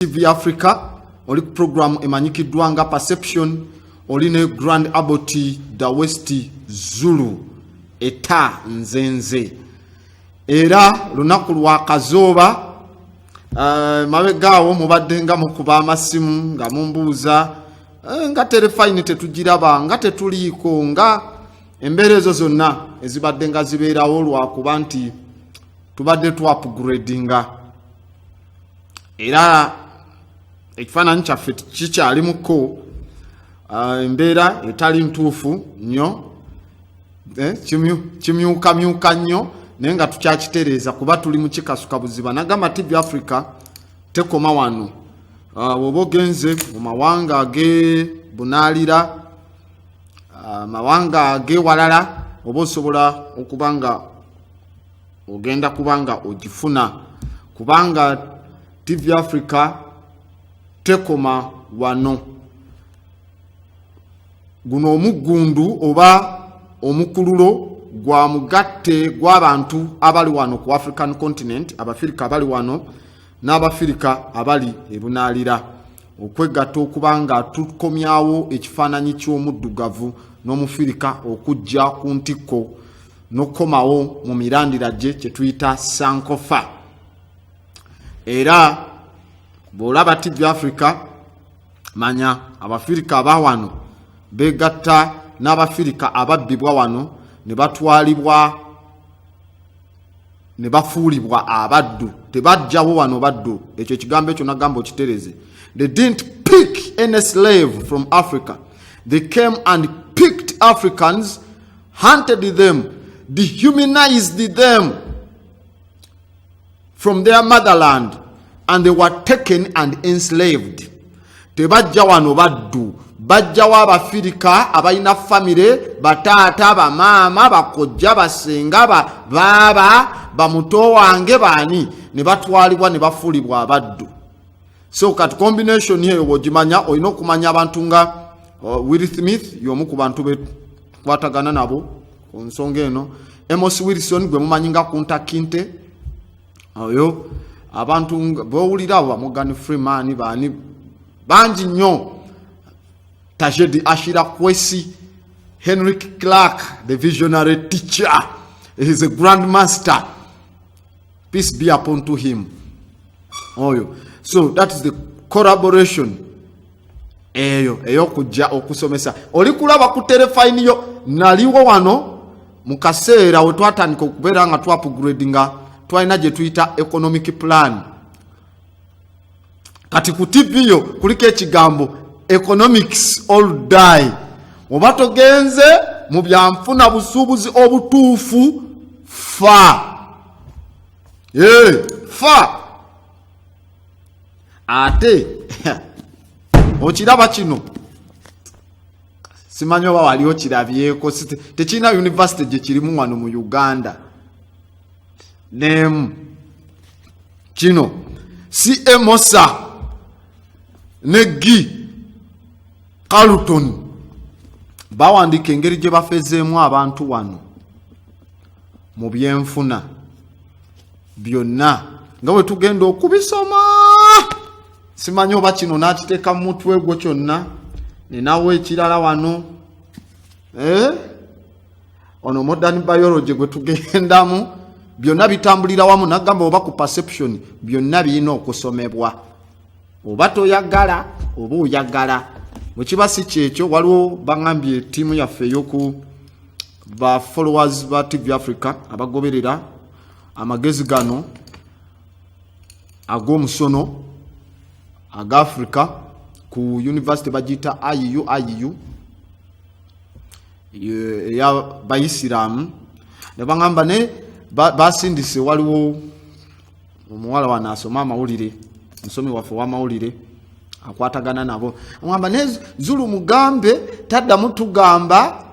TV Africa oli program emanyikiddwa nga Perception oli ne Grand Aboti da West Zulu eta nzenze era lunaku lwa kazooba mabegaawo mubadde nga mukuba amasimu nga mumbuuza nga telefine tetugiraba nga tetuliiko nga embeera ezo zonna ezibadde nga zibeerawo lwakuba nti tubadde tu upgradinga era ekifaananyi kyaffe kikyalimuko embeera etali ntuufu nnyo kimyukamyuka nnyo naye nga tukyakitereeza kuba tuli mu kikasuka buziba. Nagamba TV Africa tekoma wano woba ogenze mu mawanga ag'ebunaalira amawanga ag'ewalala oba osobola okuba nga ogenda kubanga ogifuna kubanga TV Africa tekoma wano. Guno omuggundu oba omukululo gwa mugatte gw'abantu abali wano ku African continent, Abafirika abali wano n'Abafirika abali ebunaalira okwegatta okubanga tukomyawo ekifaananyi ky'omuddugavu n'Omufirika okujja ku ntikko n'okukomawo mu mirandira gye kye tuyita Sankofa. Era bw'olaba TV Africa manya Abafirika abawano begatta n'Abafirika ababbibwa wano ne batwalibwa ne bafuulibwa abaddu. Tebajjawo wano baddu. Ekyo ekigambo ekyo nagamba okitereze. They didn't pick any slave from Africa. They came and picked Africans, hunted them, dehumanized them from their motherland, and they were taken and enslaved. Tebajja wano baddu. Bajjawo Abafirika abalina famire, bataata, bamaama, bakojja, basenga, baaba, bamuto wange baani, ne batwalibwa ne bafuulibwa abaddu. So kati combination yeyo wogimanya olina okumanya abantu nga Will Smith y'omu ku bantu bekwatagana nabo ku nsonga eno. Amos Wilson gwe mumanyi nga Kunta Kinte oyo abantu bowulira abo Morgan Freeman baani bangi nnyo. Tajedi Ashira Kwesi, Henrik Clark, the visionary teacher, is a grandmaster. Peace be upon to him. Oh, so that is the collaboration. Eyo kujja okusomesa. Oli kulaba ku telefine yo naliwo wano mu kaseera we twatandika okubeera nga upgradinga twalina gye tuyita economic plan. Kati ku TV yo kuliko ekigambo economics all die. Oba togenze mu byanfuna busuubuzi obutuufu fa. Fa. Ate okiraba kino simanyi oba wali okirabyeko tekirina university gye kirimu wano mu Uganda. Name kino CMOSA negi Carlton bawandika engeri gye bafezeemu abantu wano mu byenfuna byonna nga bwe tugenda okubisoma. Simanyi oba kino n'akiteeka mu mutwe gwo kyonna nenawo ekirala wano ono modern biology gwe tugendamu byonna bitambulira wamu. Nagamba oba ku Perception byonna birina okusomebwa oba toyagala oba oyagala. Bwekiba si kyekyo waliwo bangambye ttiimu yaffe ey'oku ba followers ba TV Africa abagoberera amagezi gano ag'omusono aga Africa ku university bagiyita IU eya bayisiraamu ne bangamba ne basindise waliwo omuwala wano asoma amawulire musomi waffe w'amawulire akwatagana nabo ngamba ne Zulu mugambe taddamu tugamba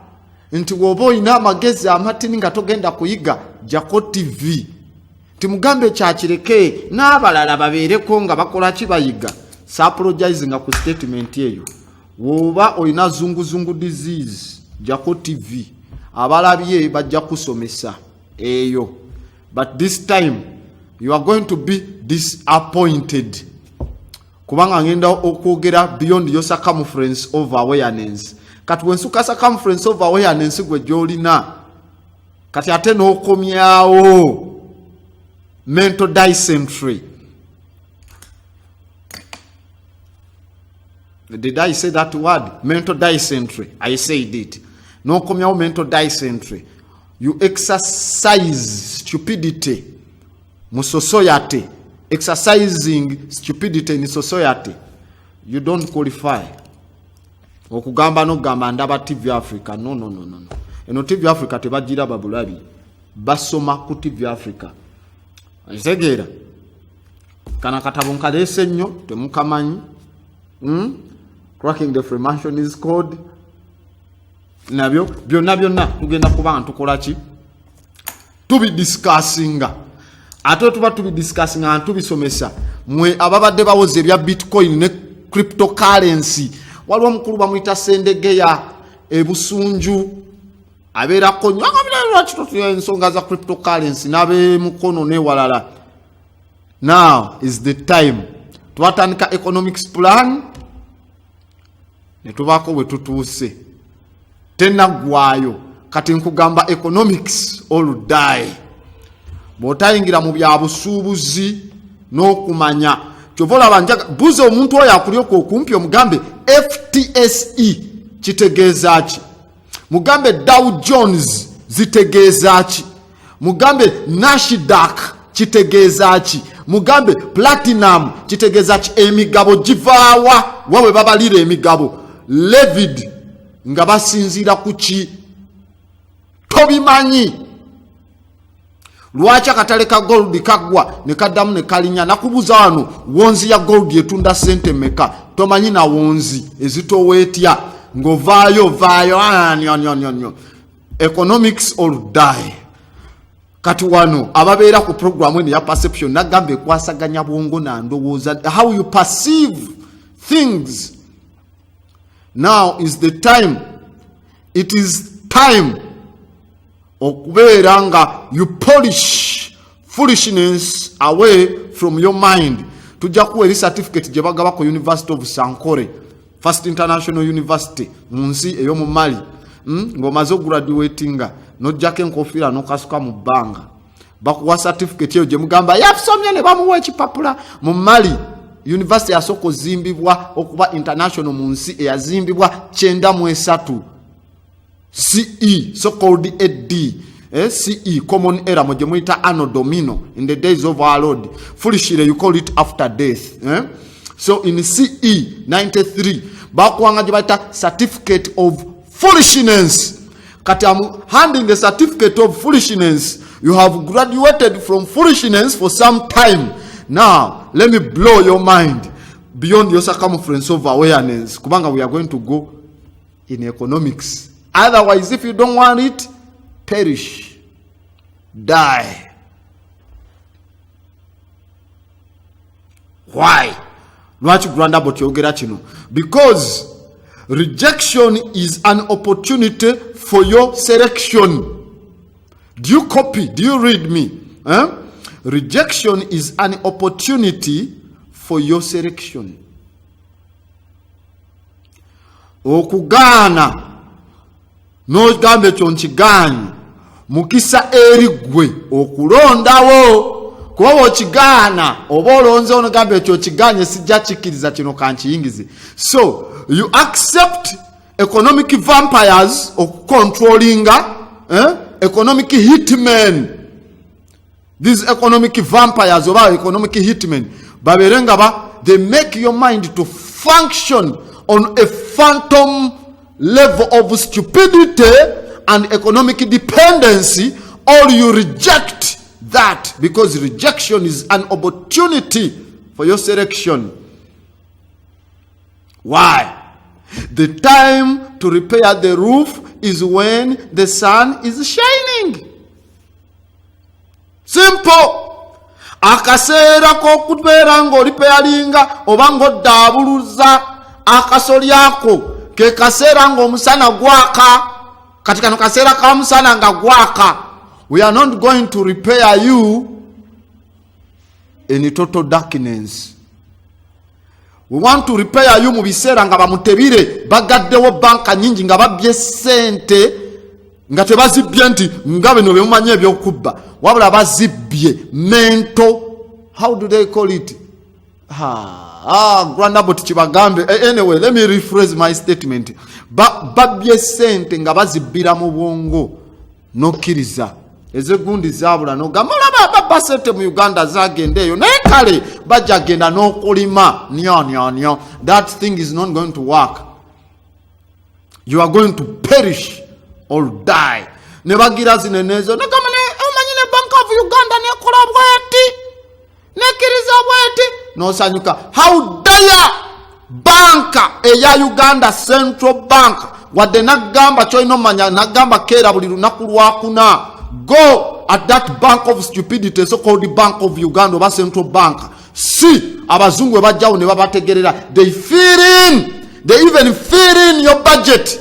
nti woba olina amagezi amatini nga togenda kuyiga jako TV timugambe kyakireke n'abalala babeereko nga bakola kibayiga. Sapologize nga ku statement eyo woba olina zunguzungu disease jako TV abalabye bajja kusomesa eyo. But this time you are going to be disappointed. kubanga ngenda okwogera beyond your circumference of awareness. Kati wensuka circumference of awareness gwe gyolina kati ate n'okomyawo mental dysentery. Did I say that word? Mental dysentery. I said it. N'okomyawo mental dysentery. You exercise stupidity mu society. Exercising stupidity in society. You don't qualify. Okugamba no gamba ndaba TV Africa. No. Eno TV Africa tebagira babulabi. Basoma ku TV Africa. Azegera. Kana katabo nkalese nnyo temukamanyi. Cracking the Freemason's code. Nabyo byonna tugenda kubanga tukola ki? Tubi discussinga. Ate tuba tubi discussinga antubisomesa. Mwe ababadde bawoze bya Bitcoin ne cryptocurrency. Waliwo mukulu bamuyita Sendegeya ebusunju abeera ko nyanga bile lwaki ensonga za cryptocurrency nabe mukono ne walala. Now is the time twatandika economics plan ne tubako bwe tutuuse tena gwayo kati nkugamba economics all die. Bwotayingira mu bya busuubuzi n'okumanya kyovola banjaga buze omuntu oyo akulyoka okumpi omugambe FTSE kitegeeza ki, mugambe Dow Jones zitegeeza ki, mugambe Nasdaq kitegeeza ki, mugambe Platinum kitegeeza ki, emigabo givaawa wawe babalira emigabo levid nga basinzira ku ki tobimanyi. Lwacha katale ka gold kagwa ne kaddamu ne kalinya nakubuza wano wonzi ya gold etunda sente meka tomanyi na wonzi ezitowetya ngovaayo nyo. Economics all die. Kati wano ababeera ku program ene ya perception nagambe kwasaganya bwongo na ndowooza how you perceive things. Now is the time. It is time okubeera nga you polish foolishness away from your mind. Tujja kuwa certificate gye bagaba ku University of Sankore, First International University munsi eyo mu Mali. Ngomaze graduatinga nojjako enkofiira n'okasuka mu bbanga bakuwa certificate eyo gye mugamba yasomye ne bamuwa ekipapula. Mu Mali university yasoko zimbibwa okuba international munsi eyazimbibwa 93 CE, so called AD, CE, common era, mojemuita anno domino, in the days of our Lord. Foolishly, you call it after death. So in CE 93, bakwanga jibaita certificate of foolishness. Kati I'm handing the certificate of foolishness. You have graduated from foolishness for some time. Now, let me blow your mind beyond your circumference of awareness. Kubanga, we are going to go in economics. Otherwise, if you don't want it, perish, die. Why? Because rejection is an opportunity for your selection. Do you copy? Do you read me? Rejection is an opportunity for your selection. Okugana no gambe chonchiganyi mukisa erigwe okulondawo kuba okigana oba olonze ono gambe chonchiganye sijja kikiriza kino kanchiyingize. So you accept economic vampires controlling economic hitmen. These economic vampires or economic hitmen baberenga they make your mind to function on a phantom level of stupidity and economic dependency, or you reject that because rejection is an opportunity for your selection. Why? The time to repair the roof is when the sun is shining. Simple. Akaseera k'okubeera ng'olipeyeringa oba ng'oddabuluza akasoli ako ke kaseera ng'omusana gwaka. Kati kano kaseera ka musana nga gwaka. We are not going to repair you in total darkness. We want to repair you mu biseera nga bamutebire bagaddewo banka nyingi nga babbye ssente nga tebazibbye nti nga bino bye mumanyi ebyokubba wabula bazibbye mento. How do they call it? Grandabot kibagambe. Anyway, let me rephrase my statement. Babbye ssente nga bazibbira mu bwongo nokkiriza ezegundi zabula nogamala babba ssente mu Uganda zagenda eyo naye kale bajja genda n'okulima nyo. That thing is not going to work. You are going to perish or die. Ne bagira zinenezo negamane omanyine Bank of Uganda nekola bweti nekiriza bweti nosanyuka. How dare banka eya Uganda Central Bank wadde nagamba choino manya nagamba kera buli lunaku lwakuna go at that bank of stupidity, so called the Bank of Uganda oba Central Bank. See abazungu bajjawo ne babategerera. They even fill in your budget.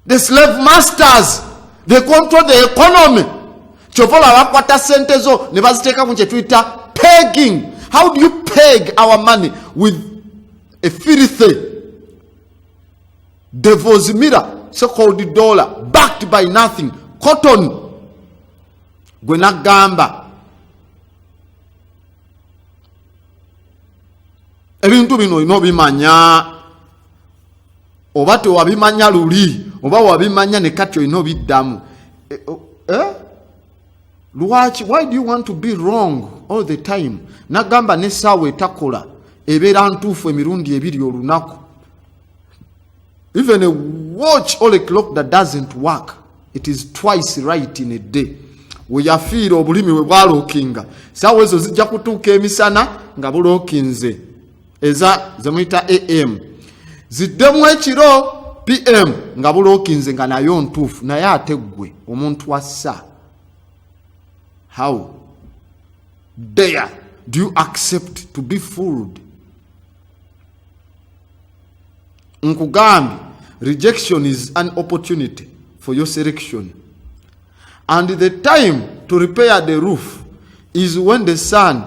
The slave masters, they control the economy. Chovola bakwata sente zo ne baziteeka mu kye tuyita pegging. How do you peg our money with a filthy devil's mirror, so-called dollar, backed by nothing? Cotton. Gwenagamba. Ebintu bino ino bimanya. Oba tewabimanya luli. Oba wabimanya ne kati ino biddamu. Why do you want to be wrong all the time? Nagamba ne sawe etakola ebeera ntuufu emirundi ebiri olunaku. Even a watch or a clock that doesn't work, it is twice right in a day. Weyafiira obulimi bwe bwalookinga sawa ezo zijja kutuuka emisana nga bulookinze eza zemuyita AM ziddemu ekiro PM nga bulookinze nga nayo ntuufu naye ate ggwe omuntu wassa. How dare do you accept to be fooled? Nkugambi, rejection is an opportunity for your selection. And the time to repair the roof is when the sun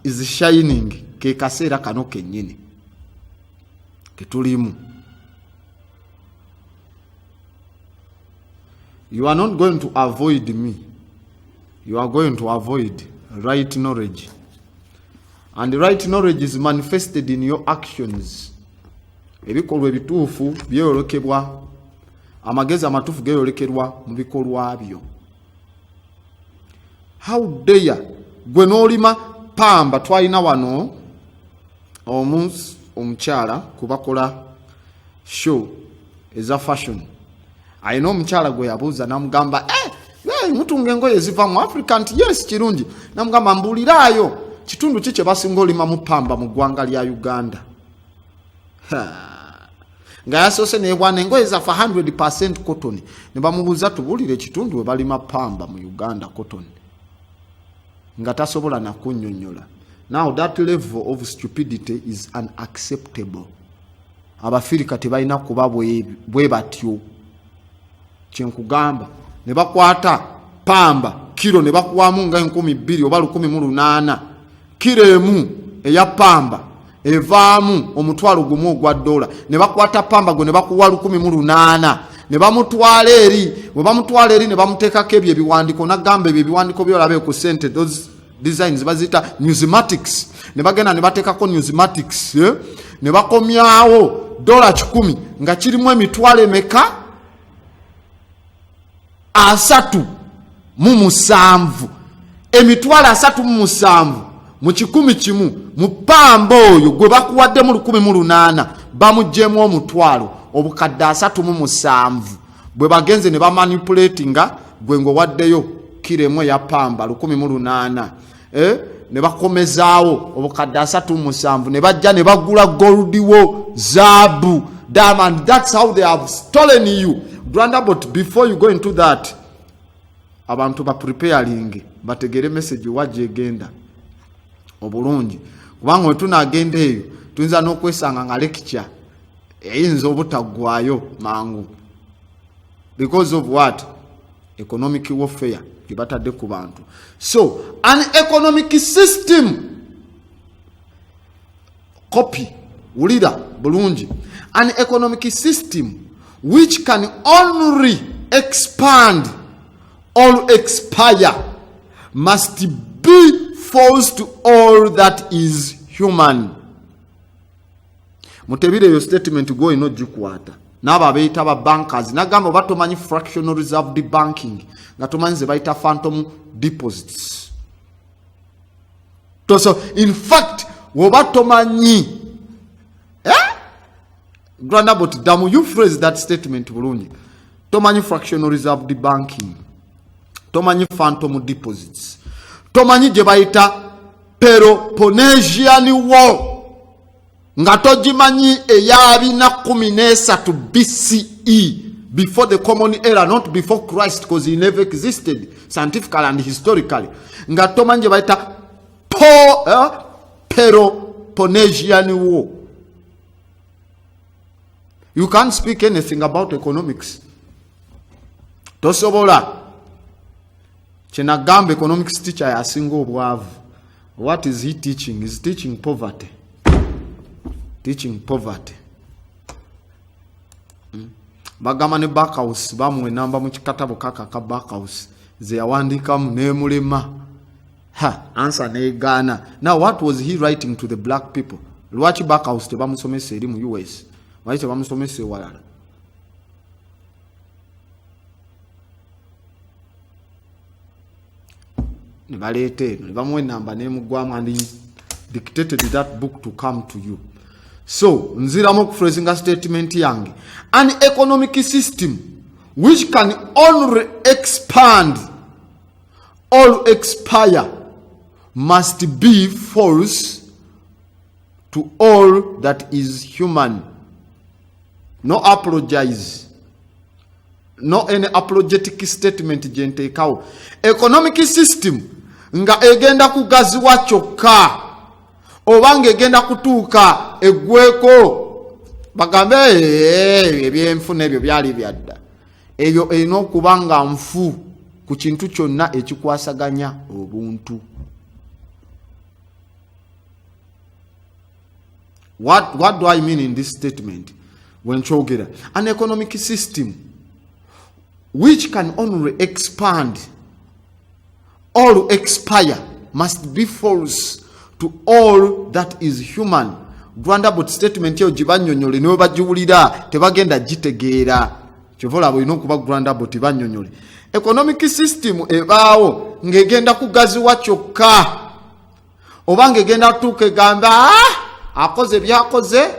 is shining. Ke kaseera kano kennyini ketulimu. You are not going to avoid me. You are going to avoid right knowledge. And right knowledge is manifested in your actions. Ebikolwa ebituufu byeyolekebwa, amagezi amatuufu geyolekerwa mu bikolwa byo. How dare gwe n'olima pamba. Twalina wano omukyala kubakola show eza fashion. Ayina omukyala gwe yabuuza namugamba mutunga engoye eziva mu Africa nti yes kirungi. Namugamba mbuliraayo kitundu ki kye basinga olima mu pamba mu ggwanga lya Uganda. Nga yasoose neebwana engoye zafa 100% cotton. Ne bamubuuza tubulire ekitundu we balima pamba mu Uganda cotton. Nga tasobola na kunnyonnyola. Now that level of stupidity is unacceptable. Abafirika tebalina kuba bwe batyo. Kyenkugamba ne bakwata pamba kilo ne bakuwamu nga 1200 oba 1800. Kilo emu eya pamba evaamu omutwalo gumu ogwa dola. Ne bakwata pamba go ne bakuwa 1800. Ne bamutwala eri. Bwe bamutwala eri ne bamuteekako ebyo ebiwandiko. Nagamba ebyo ebiwandiko byolabe ku sente, those designs bazita numismatics. Ne bagenda ne bateekako numismatics. Ne bakomyawo dola 10 nga kirimu emitwalo emeka 37. Emitwalo 37 mu 10 kimu mu pamba oyo gwe bakuwadde mu 1800 bamuggyemu omutwalo obukadde 37 bwe bagenze ne bamanipulatinga gwe ng'owaddeyo kiremu ya pamba 1800 ne bakomezaawo obukadde 37 ne bajja ne bagula goldiwo zaabu diamond. That's how they have stolen you. But before you go into that, abantu ba preparing bategere message wajje genda obulungi kubanga we tunagenda eyo tuyinza n'okwesanga nga lecture eyinza obutaggwayo mangu because of what? Economic warfare kibatadde ku bantu. So an economic system copy ulira bulungi. An economic system which can only expand or expire must be false to all that is human. Mutebire yo statement go ino jikwata. Naba abeita ba bankers nagamba batomanyi fractional reserve banking nga tomanyize baita phantom deposits. So in fact wobatomanyi Grandabot damu you phrase that statement bulungi. Tomanyi fractional reserve banking. Tomanyi phantom deposits. Tomanyi je baita Peloponnesian War. Nga tojimanyi eyabi na 13 BCE, before the common era, not before Christ, because he never existed scientifically and historically. Nga tomanyi je baita Peloponnesian War. You can't speak anything about economics. Tosobola. Chenagamba economics teacher ya single obwavu. What is he teaching? He's teaching poverty. Teaching poverty. Bagama ne Backhouse bamwe namba mu kikatabo kaka ka Backhouse ze yawandika mu nemulema. Answer ne Ghana. Now what was he writing to the black people? Lwaki Backhouse tebamusomesa eri mu US? Why tebamusomesa ewalala? Nibalete bamwe namba nemugwamu and he dictated that book to come to you. So nziramu phrasing a statement yange, an economic system which can only expand or expire must be false to all that is human. No apologize. No any apologetic statement jente kao. Economic system nga egenda kugaziwa kyokka obange egenda kutuuka egweko bagambe ebyenfuna ebyo byali byadda ebyo eno kubanga nfu ku kintu kyonna ekikwasaganya obuntu. What do I mean in this statement? When chogera an economic system which can only expand or expire must be false to all that is human. Grandabot statement yo jibanyonyole ne bajubulira tebagenda jitegeera kyovola bwe nokuba Grandabot banyonyole. Economic system ebaawo ngegenda kugaziwa kyokka oba ngegenda tuke gamba akoze byakoze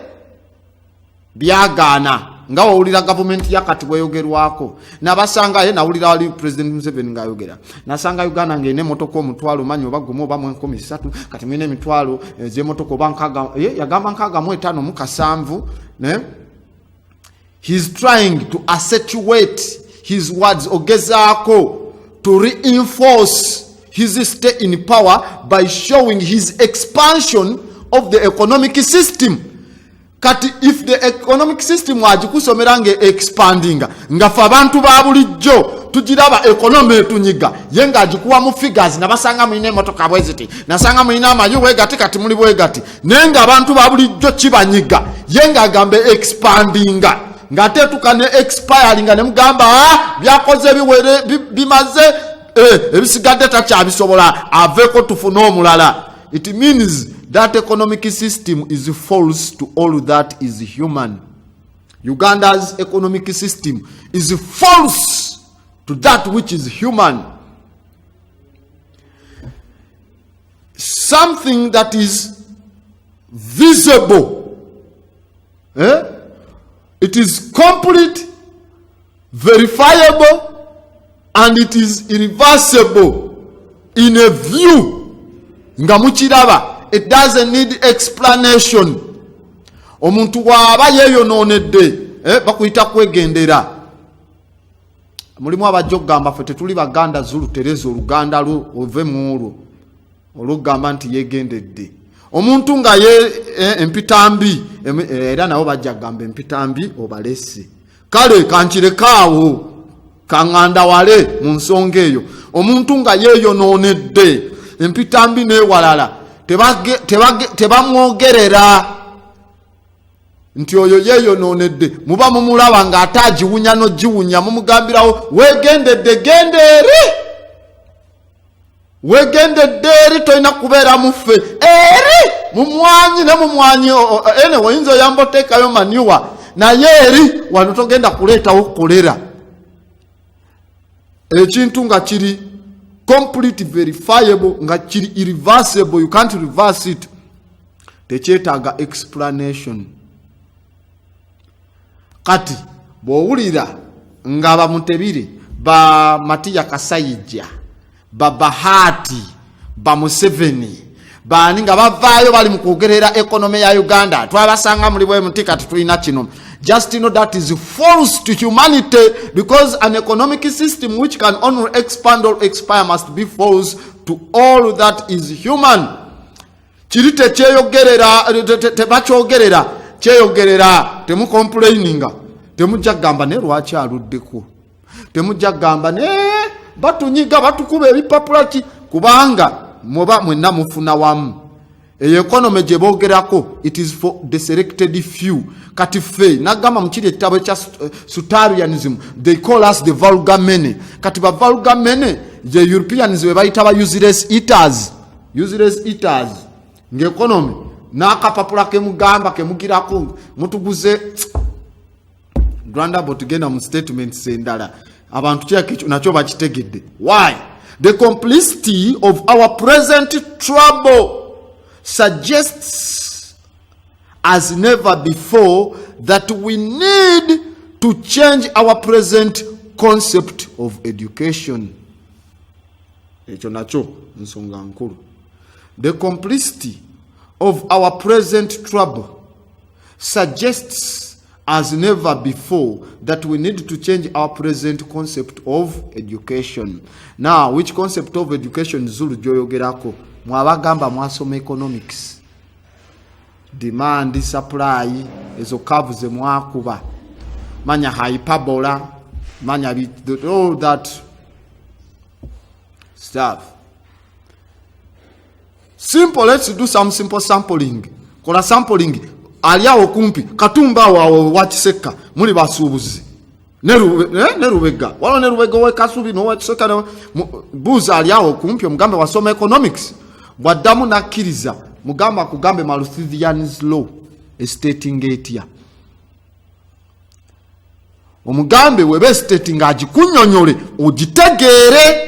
byagana nga wawulira government yakati bweyogerwako nabasanga ye nawulira wali President Museveni ngayogera nasanga Uganda ngene motoko omutwalo manyo bagumo bamwe 13 kati mwine emitwalo ze motoko bankaga yagamba nkaga mu 5 mu kasanvu ne. He's trying to accentuate his words ogezako to reinforce his stay in power by showing his expansion of the economic system. Kati if the economic system wajikusomera nge expanding ngafa abantu ba bulijjo tujiraba economy tunyiga yenga ajikuwa mu figures nabasanga mwine motoka bweziti nasanga mwine amayuwe gati kati muli bwegati nenga abantu ba bulijjo kibanyiga yenga agambe expanding ngate tukane expiring ne mugamba byakoze biwere bimaze ebisigadde takyabisobola aveko tufuna omulala. It means that economic system is false to all that is human. Uganda's economic system is false to that which is human. Something that is visible. It is complete, verifiable, and it is irreversible in a view. Ngamuchiraba. It doesn't need explanation. Omuntu waba yeyononedde bakuyita kwegendera. Mulimu abajogamba fete tuli baganda Zulu tereza oluganda lu ove muulu olugamba nti yegendedde. Omuntu nga ye empitambi era nabo bajjagamba empitambi obalese. Kale kankirekawo kanganda wale mu nsonga eyo. Omuntu nga yeyononedde empitambi ne walala tebamwogerera nti oyo yeeyonoonedde muba mumulaba ng'ataagiwunya n'ogiwunya mumugambirawo weegendedde genda eri weegendedde eri tolina kubeera muffe eri mumwanyi ne mumwanyi ene oyinza oyamba oteekayo maniwa naye eri wano togenda kuleetawo kolera ekintu nga kiri complete verifiable nga kiri irreversible you can't reverse it tekyetaaga explanation kati bw'owulira nga bamutebire ba Matiya Kasayija ba Bahati ba Museveni baani nga bavaayo bali mu kwogerera economy ya Uganda twabasanga muli bwe muti kati tulina kino just know that is false to humanity because an economic system which can only expand or expire must be false to all that is human. Kirite kyeyogerera tebakyogerera kyeyogerera temucomplaininga temujja gamba ne lwaki aluddeko temujja gamba ne batunyiga batukuba ebipapula ki kubanga muba mwenna mufuna wamu economy gye boogerako it is for the selected few kati fe nagamba mukiri ekitabo ekya Sutarianism they call us the vulgar many kati ba vulgar many the Europeans we bayita ba useless eaters ng'economy n'akapapula kemugamba kemugirako mutuguze Rwanda botugenda mu statements endala abantu kyakyo nakyo bakitegedde why the complicity of our present trouble suggests as never before that we need to change our present concept of education. Ekyo nakyo nsonga nkulu. The complicity of our present trouble suggests as never before that we need to change our present concept of education. Now, which concept of education Zulu joyogerako? Mwabagamba mwasoma economics. Demand, supply, ezo curves mwakuba. Manya hyperbola, manya all that stuff. Simple, let's do some simple sampling. Kola sampling, aliawo kumpi, katumba wa wachiseka, muli basubuzi. Nerubega. Wala nerubega we kasubi no wachiseka na buza aliawo kumpi, mugambe wasoma economics. Wadamu na kiriza, mugamba kugambe Malthusian's law, stating etia. Omugambe webe stating ajikunyonyole, ujitegere.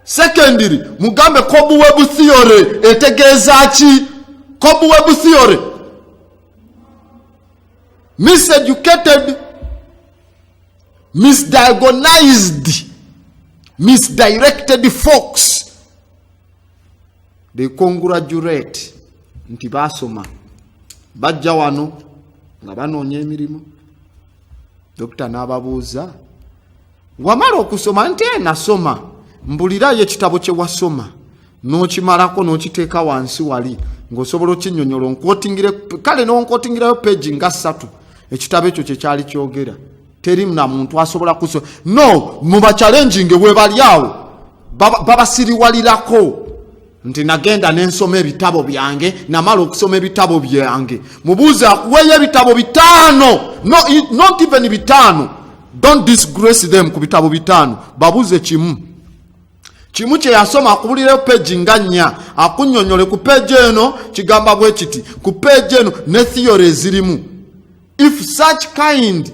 Secondary, mugambe Cobweb theory, etegezachi, Cobweb theory. Miseducated, misdiagnosed, misdirected folks. They congratulate. Nti basoma. Bajja wano, nga banoonya emirimu. Dr. Nababuuza. Wamala okusoma nti nasoma. Mbulira ekitabo kye wasoma n'okimalako n'okiteeka wansi wali ng'osobola okinnyonnyola onkotingire kale n'onkotingirayo page nga 3 ekitabo ekyo kye kyali kyogera teri na muntu asobola kusoma no muba challenging we bali awo babasiriwalirako nti nagenda n'ensoma ebitabo byange namala okusoma ebitabo byange mubuuza akuweyo ebitabo 5 no not even 5 don't disgrace them ku bitabo 5 babuuze kimu Chimuche yasoma akubulire page nga 4 akunnyonnyole ku page eno kigamba bwe kiti ku page eno ne theory zirimu if such kind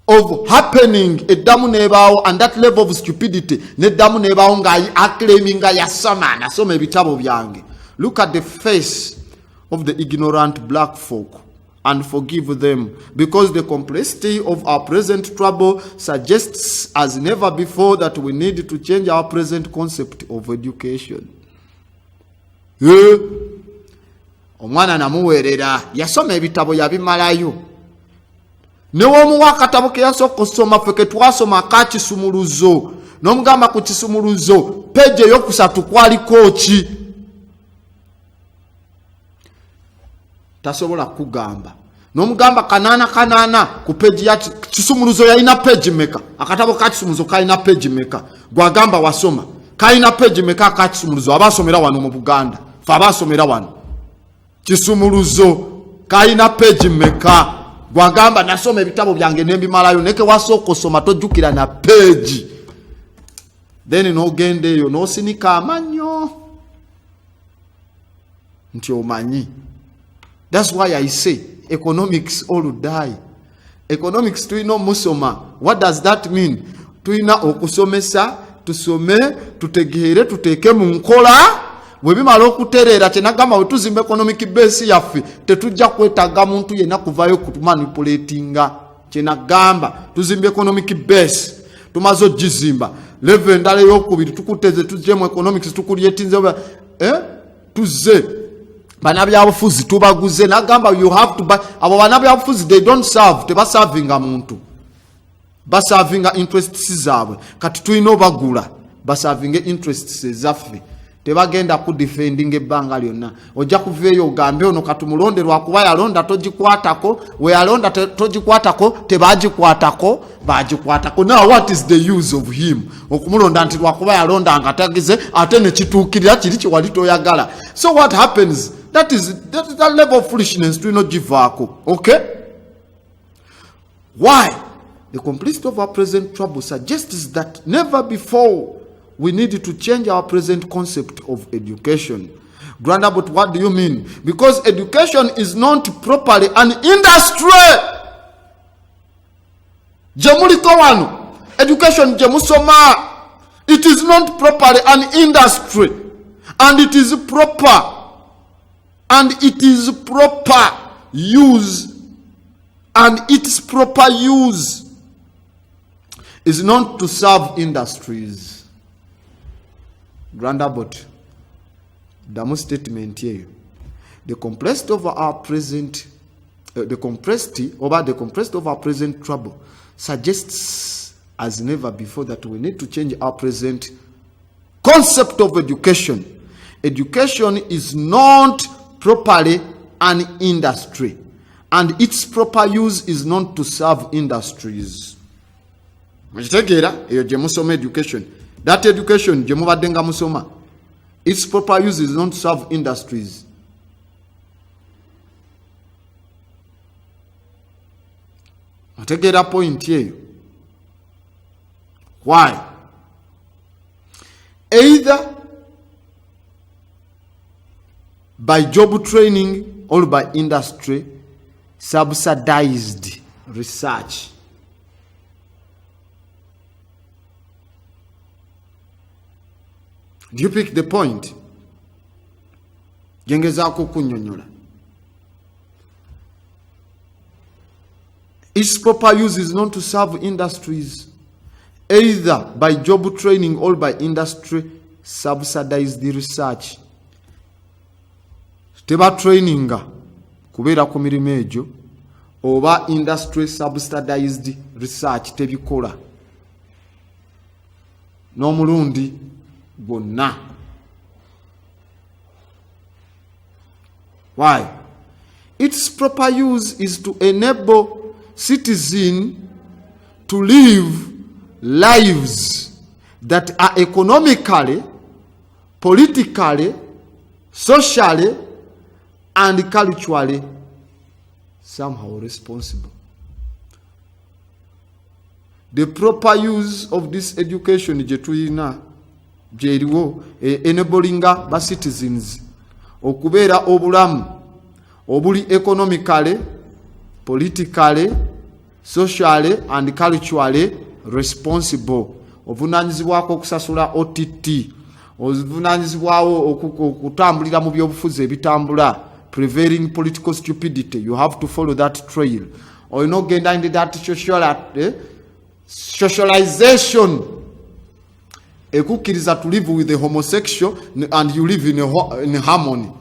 of happening edamu nebaawo and that level of stupidity nedamu nebaawo nga acclaiminga yasoma nasoma ebitabo byange look at the face of the ignorant black folk and forgive them, because the complexity of our present trouble suggests as never before that we need to change our present concept of education. Omwana namuwerera yasoma ebitabo yabimalayo newomuwa akatabo ke yasooka okusoma ffe ke twasoma akakisumuluzo n'omugamba ku kisumuluzo peje eyokusatu kwaliko ki tasobola kugamba nomugamba kanana ku page ya kisumuluzo yalina page meka akatabo ka kisumuluzo kalina page meka gwagamba wasoma kalina page meka ka kisumuluzo abasomera wano mu Buganda fa basomera wano kisumuluzo kaina page meka gwagamba nasoma ebitabo byange nembimalayo neke wasoko soma tojukira na page then no gende yo no sinika amanyo nti omanyi. That's why I say economics all die. Economics tuina musoma. What does that mean? Tuina okusomesa tusome tutegeere tuteke mu nkola webimala okuterera kyenagamba wetuzimba economic base yaffe tetujja kwetaaga muntu yenna kuvayo kutumanipulatinga. Kyenagamba tuzimba economic base tumaze ogizimba level endala eyokubiri tukuteze tujje mu economics tukulyetinze tuze banabyabufuzi tubaguze nagamba you have to buy abo banabyabufuzi they don't serve tebaservinga muntu baservinga interests zaabwe kati tuyina obagula baservinga interests zaffe tebagenda ku defending ebbanga lyonna ojja kuveeyo ogambe ono katumulonde lwakuba yalonda togikwatako we yalonda togikwatako tebagikwatako bagikwatako. Now what is the use of him okumulonda nti lwakuba yalonda nga tagize ate ne kituukirira kiri kiwali toyagala. So what happens? That is that level of foolishness to not give ako. Okay? Why? The complexity of our present trouble suggests that never before we need to change our present concept of education. Granda, but what do you mean? Because education is not properly an industry. Jemuliko wano. Education jemusoma. It is not properly an industry. And it is proper. And it is proper use. And its proper use is not to serve industries. Grandabot, Damu statement here. The complexity of our present, the complexity of our present trouble suggests as never before that we need to change our present concept of education. Education is not properly an industry, and its proper use is not to serve industries. Education. That education, Jemuvadenga Musoma, its proper use is not to serve industries. I take that point here. Why? Either by job training or by industry subsidized research. Do you pick the point? Gengezako kunyonyola. Its proper use is not to serve industries, either by job training or by industry subsidized research. Teba traininga kubeera ku mirimu egyo oba industry subsidized research tebikola n'omulundi gwonna. Why? Its proper use is to enable citizens to live lives that are economically, politically, socially, and culturally somehow responsible. The proper use of this education jetuyina jeriwo enablinga ba citizens okubeera obulamu obuli economically, politically, socially and culturally responsible. Obunanyizibwako okusasula OTT, obunanyizibwawo okutambulira mu byobufuzi ebitambula, prevailing political stupidity. You have to follow that trail, or you know, get into that socialization. Ekukiriza to live with the homosexual and you live in harmony.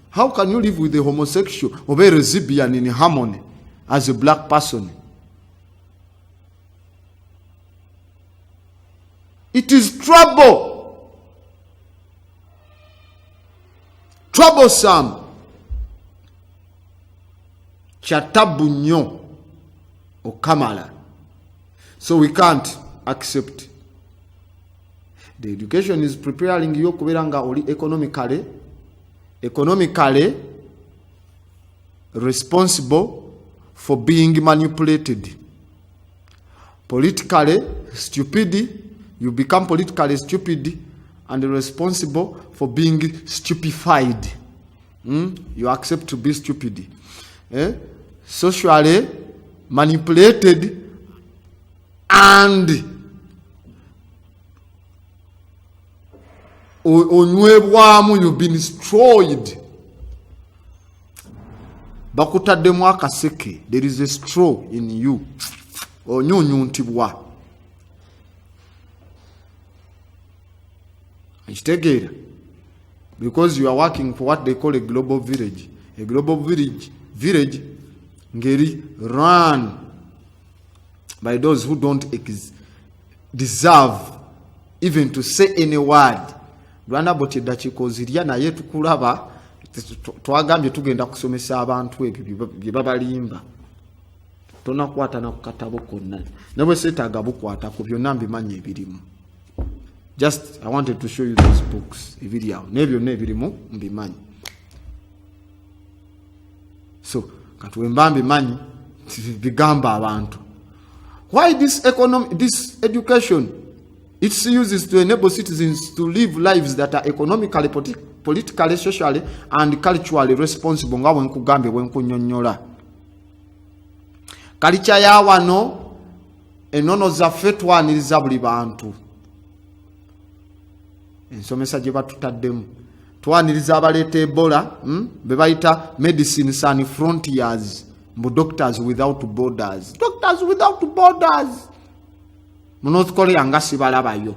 How can you live with the homosexual or be a lesbian in harmony as a black person? It is trouble. Troublesome. Chatabunyo or Kamala. So we can't accept. The education is preparing you kuberanga oli economically, economically responsible for being manipulated. Politically stupid, you become politically stupid and responsible for being stupefied. You accept to be stupid. Socially manipulated and you've been destroyed. Bakutaddemu akaseke, there is a straw in you. Onyuntibwa. Because you are working for what they call a global village. A global village ngeri run by those who don't deserve even to say any word. Rwanda bote dachikozirya naye tukulaba twagambye tugenda kusomesa abantu ebyo bye babalimba. Tona kwata na kukatabo konna. Nabwe setaga bukwata ku byonna mbimanyi ebirimu. Just I wanted to show you those books. Ebiriawo nebyo nebirimu mbimanyi. So katuwemba mbimanyi bigamba abantu. Why this education? Its use is to enable citizens to live lives that are economically, politically, socially, and culturally responsible. Nga wenkugambe wenkunyonyola. Kalicha ya wano enono zaffe twaniriza buli bantu. Ensomesa gye batutaddemu. Twaniriza abaleeta Ebola, be bayita Medicine Sans Frontiers, mbu Doctors Without Borders. Doctors Without Borders. Mu North Korea nga sibalabayo.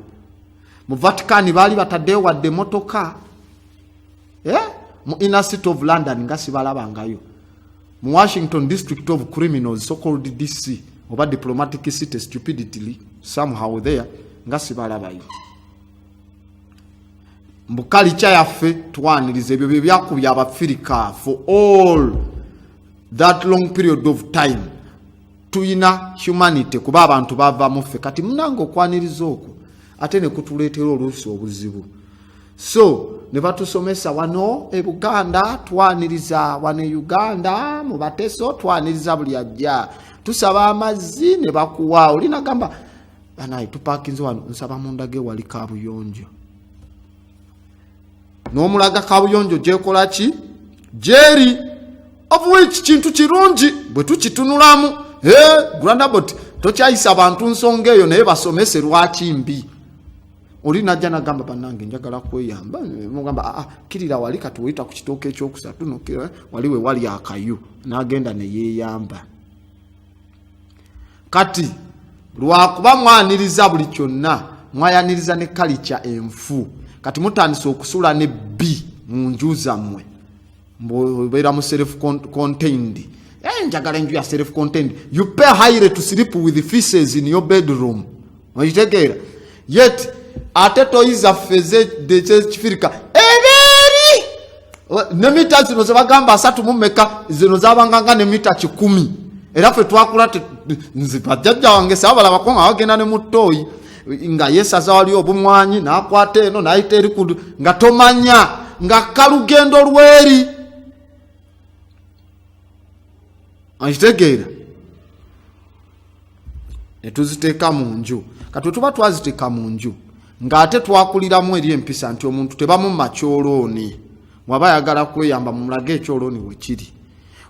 Mu Vatican bali bataddeyo wadde motoka. Mu Inner City of London nga sibalabangayo. Mu Washington District of Criminals, so-called DC, oba diplomatic city stupidity, somehow there, nga sibalabayo. Mu culture yaffe twaniriza ebyo byakubya Abafirika for all that long period of time. Tuina humanity kuba abantu bava muffe kati munango kwaniriza okwo ate ne kutuleetera oluusi obuzibu. So ne batusomesa wano e Buganda twaniriza wano Uganda mu Bateso twaniriza buli ajja tusaba amazzi ne bakuwa olina gamba banaye tupakinze wano nsaba mundage wali Kabuyonjo n'omulaga Kabuyonjo jekola ki jeri of which kintu kirungi bwe tukitunulamu. Grandabot tokyayisa abantu nsonga eyo naye basomese lwaki mbi. Oli najja nagamba bannange njagala kweyamba mugamba kirira wali katuwita ku kitooke ekyokusatu nokira waliwe wali akayu n'agenda ne yeeyamba. Kati lwakuba mwaniriza buli kyonna mwayaniriza ne culture enfu kati mutandise okusula ne B mu nju zammwe mbeera mu self-contained. Njagala enju ya self-contained. You pay higher to sleep with feces in your bedroom. Oyitegera. Yet ate toyiza feze de kifirika eberi ne mita zino zabagamba 3 mu meka zino zabanganga ne mita 10 era fe twakula nzipa jajja wange sabala bakonga bagenda ne mutoyi nga yesaza wali obumwanyi nakwate eno naite eri kudu nga tomanya nga kalugendo lweri. Ayitegera netuziteeka mu nju kati tuba twaziteeka mu nju ng'ate twakuliramu eri empisa nti omuntu tebamu makyolooni waba ayagala kweyamba mu mulage ekyolooni wekiri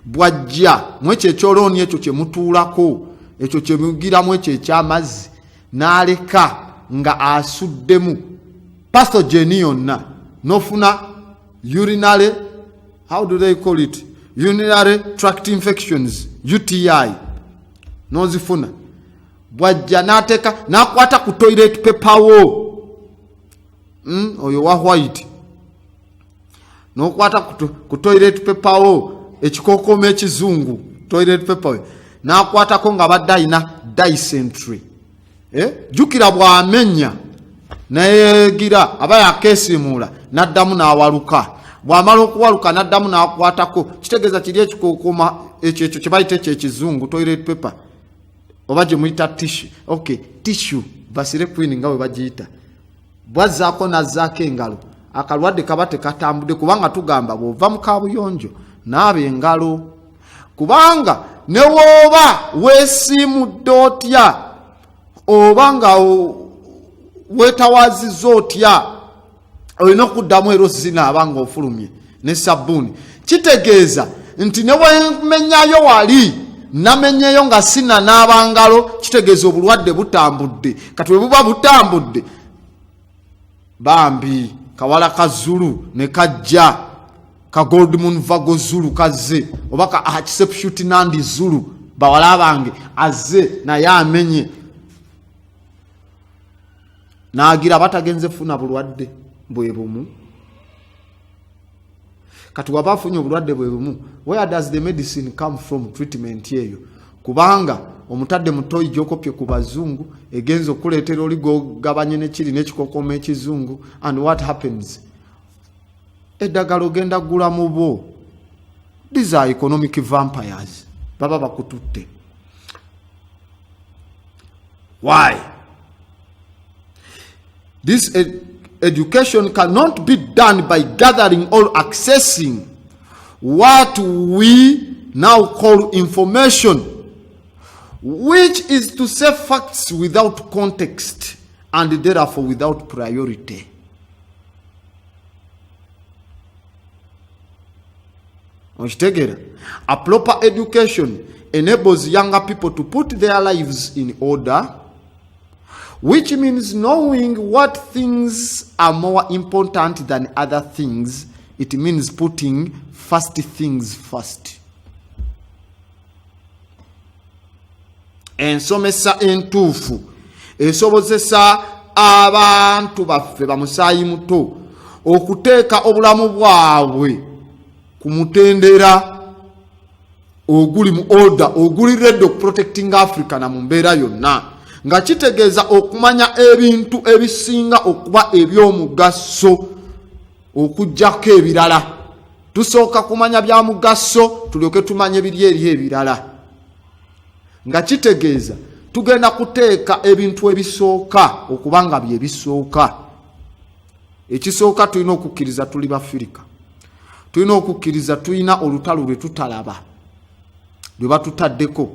bwajja mu ekyo ekyolooni ekyo kye mutuulako ekyo kye mugiramu ekyo ekyamazzi n'aleka nga asuddemu pathogen yonna n'ofuna urinary, how do they call it, urinary tract infections, UTI nozifuna bwajja n'ateeka n'akwata ku toilet paper wo oyo wa white n'okwata ku toilet paper wo ekikookoma ekizungu toilet paper n'akwatako nga badde ayina dysentery. Jukira bw'amenya nayegira aba yakeesimuula n'addamu n'awaluka bw'amala okuwaluka n'addamu n'akwatako kitegeeza kiri ekikookoma ekyo kye bayita ekizungu toilet paper oba gye muyita tissue. Okay, tissue basire queen nga bwe bagiyita bwazzaako n'azzaako engalo akalwadde kaba tekatambudde kubanga tugamba bw'ova mu kaabuyonjo naaba engalo kubanga ne wooba weesiimudde otya oba nga weetawazizza otya olina okuddamu era ozinaaba nga ofulumye ne sabbuuni kitegeeza nti ne wemenyayo wali namenyeyo nga sinanaaba ngalo kitegeeza obulwadde butambudde kati bwe buba butambudde bambi kawala ka Zulu ne kajja ka Goldmoon Vago Zulu kazze oba ka Hatshepsut Nandi Zulu bawala bange azze naye amenye naagira batagenze funa bulwadde bwe bumu kati waba afunye obulwadde bwe bumu where does the medicine come from treatment yeyo kubanga omutadde mutoyi gyokopye ku bazungu egenzo okuleetera oli gogabanye nekiri n'ekikokoma ekizungu and what happens eddagala ogenda gula mu bo these are economic vampires baba bakututte why this education cannot be done by gathering or accessing what we now call information, which is to say facts without context and therefore without priority. A proper education enables younger people to put their lives in order, which means knowing what things are more important than other things. It means putting first things first. Ensomesa entuufu esobozesa abantu baffe bamusaayi muto okuteeka obulamu bwabwe ku mutendera oguli mu order oguli ready protecting Africa na mu mbeera yonna nga kitegeeza okumanya ebintu ebisinga okuba eby'omugaso okujjako ebirala. Tusooka kumanya bya mugaso tulyoke tumanye biri eri ebirala nga kitegeeza tugenda kuteeka ebintu ebisooka okubanga bye bisooka. Ekisooka tulina okukkiriza tuli Bafirika, tulina okukkiriza tulina olutalo lwe tutalaba lwe batutaddeko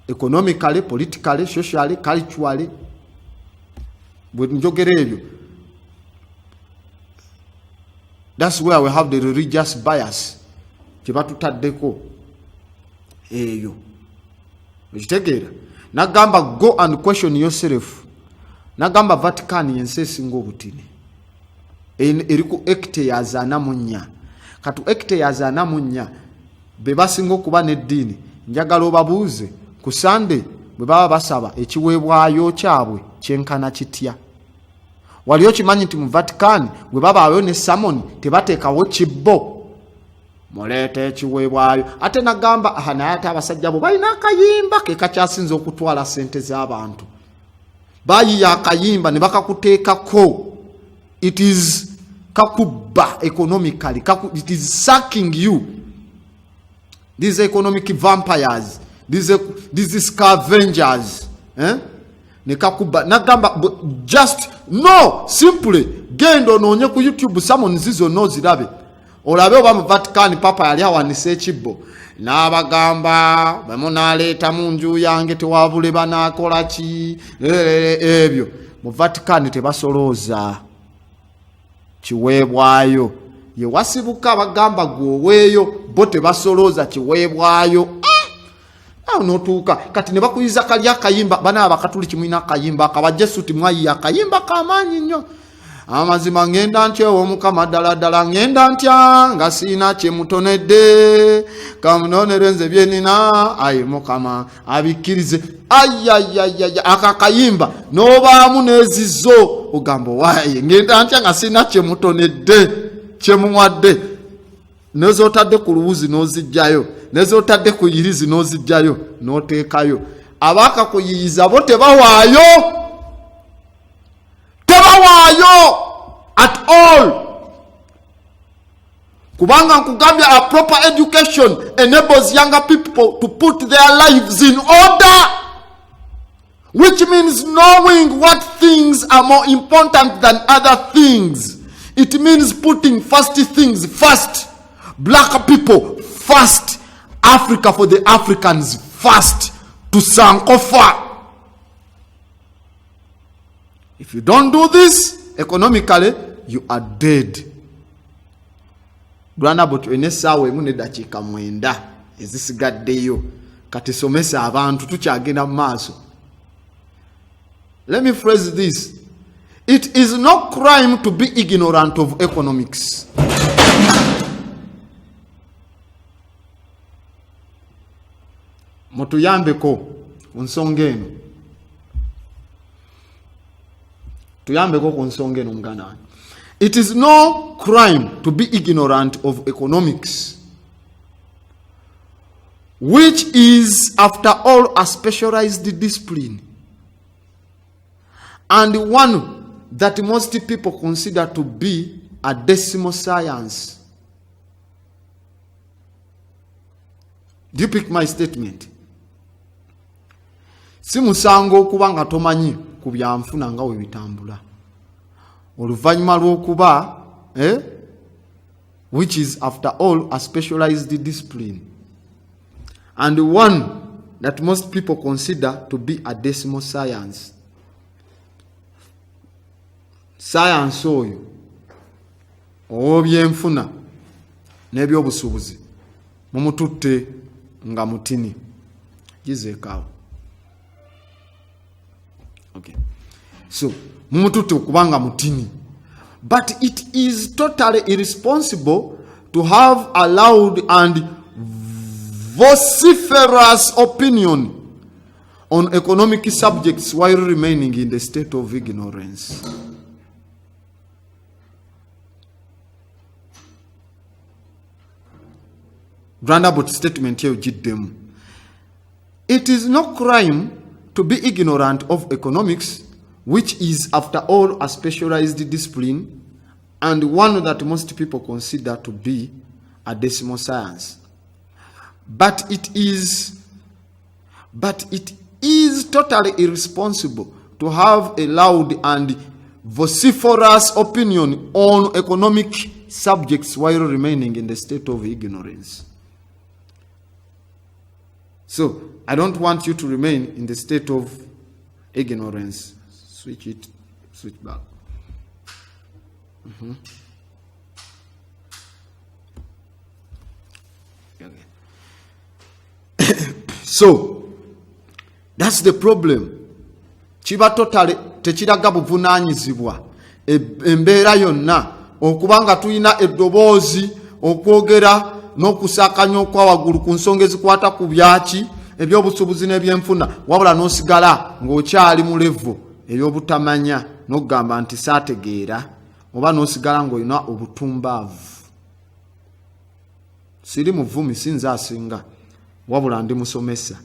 economically, politically, socially, culturally. Bwe njogera ebyo, that's where we have the religious bias kye batutaddeko eyo. Ekitegeera nagamba go and question yourself. Nagamba Vatican yensi esinga obutini eriku hectares 44 katu hectares 44 be basinga okuba n'eddiini. Njagala obabuuze ku Sunday bwe baba basaba ekiweebwayo kyabwe kyenkana kitya? Waliyo kimanyi nti mu Vatican bwe babaayo ne sermon tebateekawo kibbo muleeta ekiweebwayo. Ate nagamba naye ate abasajja bo balina akayimba ke kakyasinza okutwala sente z'abantu. Bayiya akayimba ne bakakuteekako. It is kakuba economically. It is sucking you. These economic vampires. These scavengers. Ne kakuba. Nagamba just no, simply genda onoonye ku YouTube sermon zizo no zirabe. Olabe oba mu Vatican papa yali awanise ekibbo n'abagamba bamunaleeta mu nju yange tewabule banaakola ki ebyo. Mu Vatican tebasolooza kiweebwayo. Ye wasibuka abagamba gwoweeyo bo tebasolooza kiweebwayo. Notuuka kati ne bakuyiza kali akayimba bana abakatuli kimwina akayimba akabajesu timwayi akayimba kamaanyi nnyo. Amazima ngenda ntya omukama ddala ngenda ntya nga sina kyemutonedde kamunonerenze byenina ayi mukama abikkirize. Ayayayaya akakayimba n'obaamu n'ezizo ogamba waye ngenda ntya nga sina kyemutonedde kyemuwadde. Nezotadde ku luwuzi n'ozijjayo, nezotadde ku yirizi n'ozijjayo n'oteekayo. Abaka kuyiyiza bo tebawaayo at all. Kubanga nkugambya a proper education enables younger people to put their lives in order. which means knowing what things are more important than other things. It means putting first things first. Black people first. Africa for the Africans first. To Sankofa. If you don't do this, economically, you are dead. Rwanda but enesawe mune dachika mwenda ezisigaddeyo kati somesa abantu tukyagenda maaso. Let me phrase this. It is no crime to be ignorant of economics. Mutuyambeko ku nsonga eno. Tuyambeko ku nsonga eno muganda. It is no crime to be ignorant of economics, which is, after all, a specialized discipline, and one that most people consider to be a decimal science. Do you pick my statement? Si musango okuba nga tomanyi ku byanfuna nga we bitambula. Oluvanyuma lw'okuba which is, after all, a specialized discipline, and one that most people consider to be a decimal science. Science oyo obyenfuna n'ebyobusuubuzi mumututte nga mutini gizeekaawo. Okay. So, mumututte kubanga mutini. But it is totally irresponsible to have a loud and vociferous opinion on economic subjects while remaining in the state of ignorance. Roundabout statement here, jiddemu. It is no crime to be ignorant of economics, which is, after all, a specialized discipline, and one that most people consider to be a decimal science. But it is totally irresponsible to have a loud and vociferous opinion on economic subjects while remaining in the state of ignorance. So, I don't want you to remain in the state of ignorance. Switch back. So, that's the problem. Chiba totally tekiraga buvunanyizibwa embeera yonna okubanga tuyina eddoboozi okwogera n'okusakanya okwawagulu ku nsonga ezikwata ku byaki ebyobusuubuzi n'ebyenfuna, wabula n'osigala ng'okyali mu levo ey'obutamanya n'okugamba nti saategeera, oba n'osigala ng'olina obutumbaavu. Siri muvumi, sinza asinga, wabula ndi musomesa.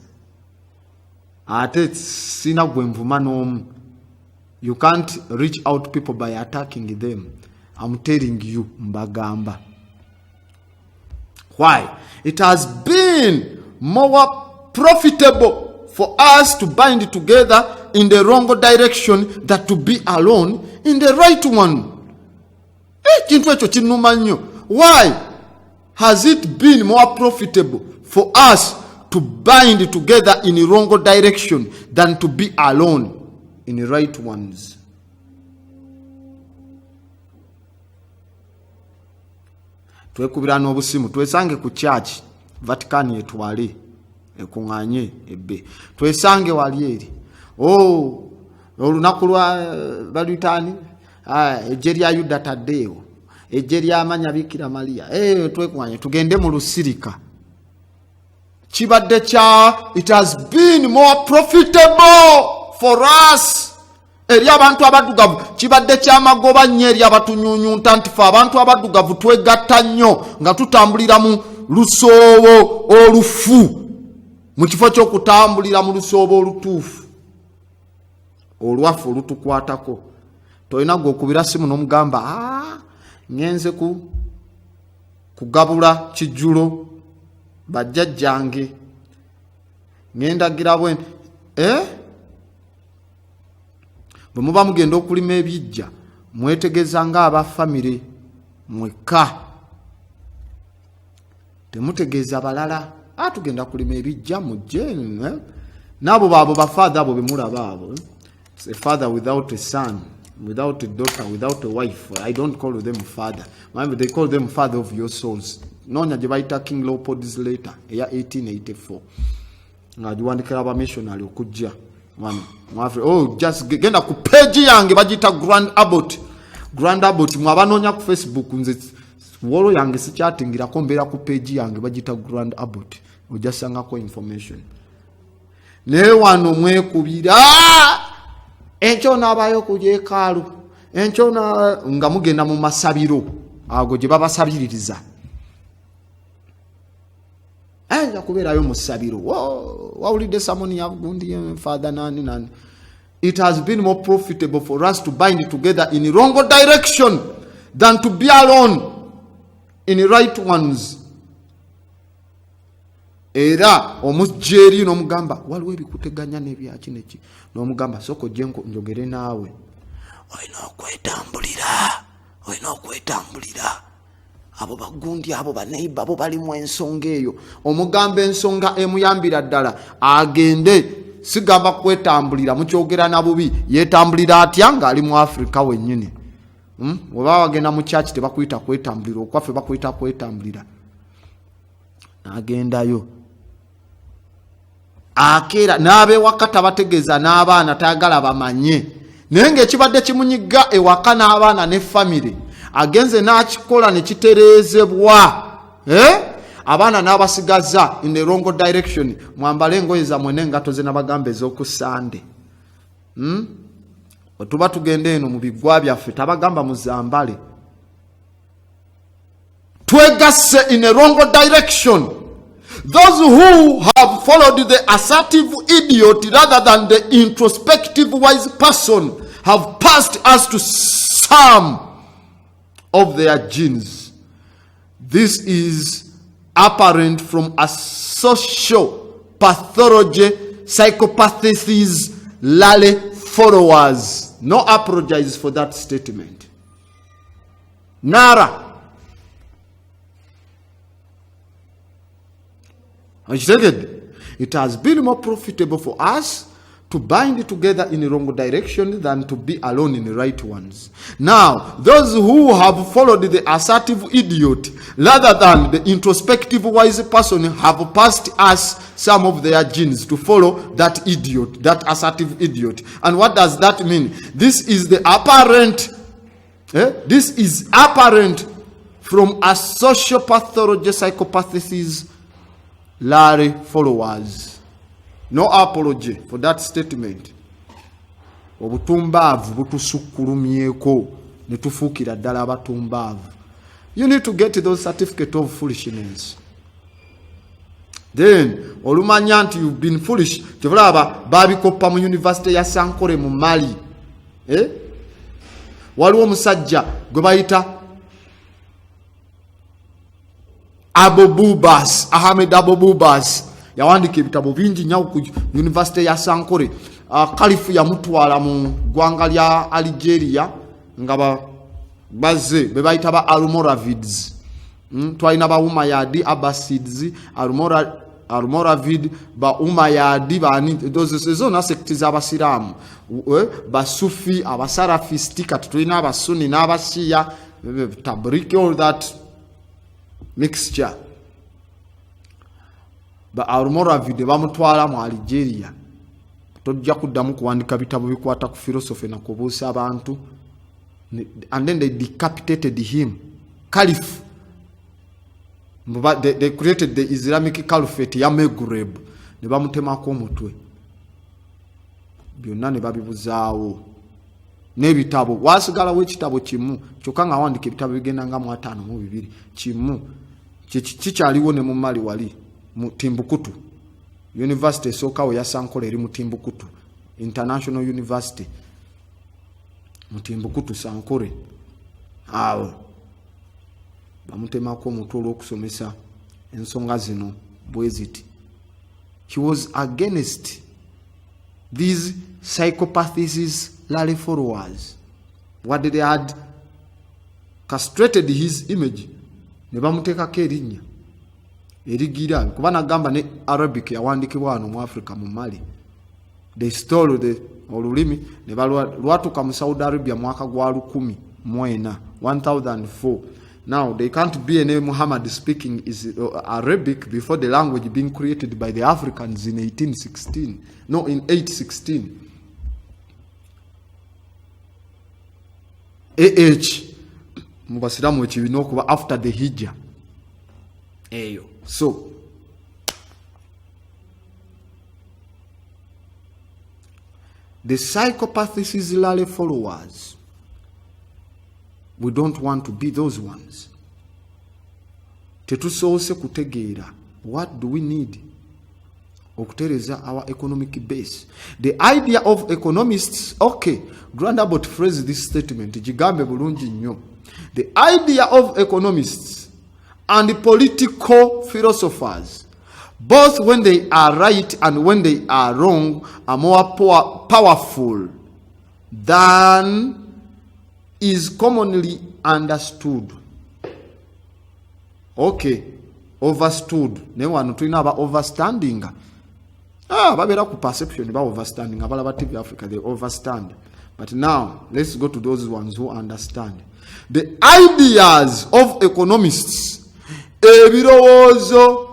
Ate sina gwe nvuma n'omu. You can't reach out people by attacking them. I'm telling you, mbagamba. Why? It has been more profitable for us to bind together in the wrong direction than to be alone in the right one. Why has it been more profitable for us to bind together in the wrong direction than to be alone in the right ones? Twekubira n'obusimu twesange ku church Vatican yetwale ekunganye ebbe twesange wali eri olunaku lwa balutani ejeri ya Yuda Tadeo ejeri ya amanya Bikira Maria twekunganye tugende mu lusirika kibadde kya. It has been more profitable for us eri abantu abadugavu kibadde kyamagoba nnyo eri abatunyunyunta nti fe abantu abadugavu twegatta nnyo nga tutambulira mu lusoobo olufu mu kifo ky'okutambulira mu lusoobo olutuufu olwafu olutukwatako. Tolina gw'okubira simu n'omugamba ngenze kugabula kijjulo bajjajjange ngendagira bwe bwe muba mugenda okulima ebijja mwetegeza nga aba family mwekka temutegeeza balala tugenda kulima ebijja mujje n'abo baabo bafather abo bemulaba abo a father without a son, without a daughter, without a wife. I don't call them father. Maybe they call them father of your souls. Nonya jebaita King Leopold's letter, year 1884. Ngajiwandikira aba missionary okujja. Oh, just genda ku page yange bajita Grand Abbot. Grand Abbot mwabanonya ku Facebook nze wolo yange sichatingira ko mbera ku page yange bajita Grand Abbot. Ojasanga ko information. Ne wano mwekubira encho nabayo kujekalu encho na nga mugenda mu masabiro ago je babasabiririza anja kuberayo musabiro wawulide samoni yagundi father nani it has been more profitable for us to bind together in wrong direction than to be alone in the right ones. Era omujeri no mugamba waliwo ebikuteganya nebyaki neki no mugamba soko jenko njogere naawe oyina okwetambulira abo bagundi abo baneiba abo bali mu ensonga eyo omugamba ensonga emuyambira ddala agende sigamba kwetambulira mukyogera nabubi yetambulira atya nga ali mu Afrika wennyini waba wagenda mu church tebakuyita kwetambulira okwaffe bakuyita kwetambulira agendayo akera nabe wakata bategeza n'abaana tayagala bamanye naye ng'ekibadde kimunyiga ewaka n'abaana ne family agenze n'akikola ne kitereezebwa abaana n'abasigaza in the wrong direction mwambale engoye zammwe n'engato ze n'abagamba ez'oku Sande otuba tugenda eno mu biggwa byaffe tabagamba muzambale twegasse in a wrong direction. Those who have followed the assertive idiot rather than the introspective wise person have passed us to some of their genes. This is apparent from a social pathology, psychopathies, Lale followers. No apologize for that statement. Nara. It has been more profitable for us to bind together in the wrong direction than to be alone in the right ones. Now, those who have followed the assertive idiot rather than the introspective wise person have passed us some of their genes to follow that idiot, that assertive idiot. And what does that mean? This is the apparent, this is apparent from a social pathology, psychopathies, Larry followers. No apology for that statement. Obutumbavu butusukkulumyeko ne tufuukira ddala abatumbavu. You need to get those certificate of foolishness. Then olumanya nti you've been foolish. Kyebulaba babikoppa mu university ya Sankore mu Mali. Waliwo omusajja gwe bayita Abububas, Ahmed Abububas, yawandika ebitabo bingi nnyo ku University ya Sankore. Kalifu yamutwala mu ggwanga lya Algeria nga bazze be bayita ba Almoravids. Twalina ba Umayyadi Abbasids, Almoravid ba Umayyadi bani zona sekti z'abasiraamu ba Sufi abasarafisti kati tulina abasuni n'abashiya Tabriki, all that mixture. Ba Almoravid bamutwala mu Algeria. Tojja kuddamu kuwandika bitabo bikwata ku philosophy na kubuusa abantu. And then they decapitated him. Caliph. They created the Islamic Caliphate ya Maghreb. Ne bamutemako omutwe. Byonna ne babibuzaawo. N'ebitabo wasigala w'ekitabo kimu kyokka nga wandika ebitabo bigenda nga 52 kimu kikyaliwo ne mu Mali wali mu Timbuktu University esookawo ya Sankore eri mu Timbuktu International University mu Timbuktu Sankore awo bamutemako omutwe olw'okusomesa ensonga zino bweziti. He was against these psychopathies, Larry followers, what they had castrated his image, ne bamuteekako erinnya erigira kuba nagamba ne Arabic yawandikibwa wano mu Africa mu Mali. They stole the olulimi ne lwatuka mu Saudi Arabia mwaka gwa 1004. Now they can't be a name Muhammad speaking is Arabic before the language being created by the Africans in 1816. No, in 816. Mubasiramu ekibina okuba after the Hijjah. Eyo. So the psychopathies Larry followers, we don't want to be those ones. Tetusoose kutegeera what do we need okutereza our economic base. The idea of economists, okay, Grandabot phrase this statement, jigambe bulungi nnyo. The idea of economists and political philosophers, both when they are right and when they are wrong, are more powerful than is commonly understood. Okay, overstood. Ne wano tulina aba overstanding. Babera ku perception ba overstanding. Abalaba TV Africa, they overstand. But now, let's go to those ones who understand. The ideas of economists, ebirowoozo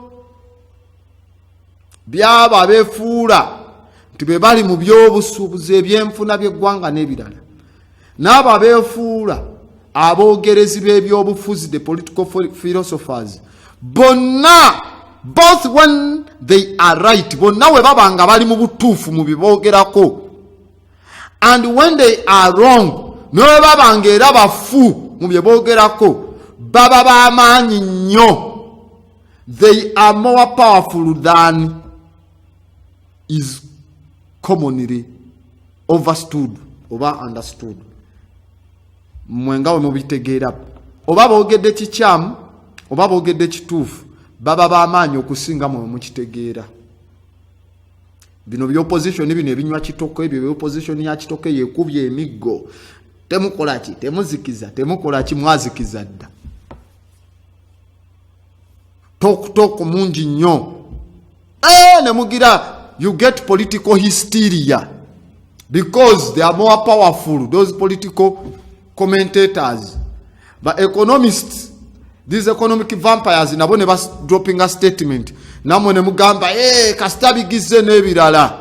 byaba befuula nti be bali mu by'obusuubuzi eby'enfuna by'eggwanga n'ebirala, n'abo befuula aboogerezi b'ebyobufuzi, the political philosophers, bonna, both when they are right, bonna we baba nga bali mu butuufu mu biboogerako, and when they are wrong, ne baba nga era bafu mu bye boogerako, baba b'amaanyi nnyo. They are more powerful than is commonly overstood oba understood. Mwenga mubitegeera oba boogedde kikyamu oba boogedde kituufu, baba b'amaanyi okusinga mwe mukitegeera. Bino by'opposition bino ebinywa kitoko, ebyo by'opposition ya kitoko yeekubye emiggo. Temukola ki? Temuzikiza. Temukola ki? Mwazikiza dda. Toko mungi nnyo. Nemugira, you get political hysteria because they are more powerful, those political commentators. But economists, these economic vampires, nabo ne bas dropping a statement. Namwe ne mugamba, kasitabigize n'ebirala.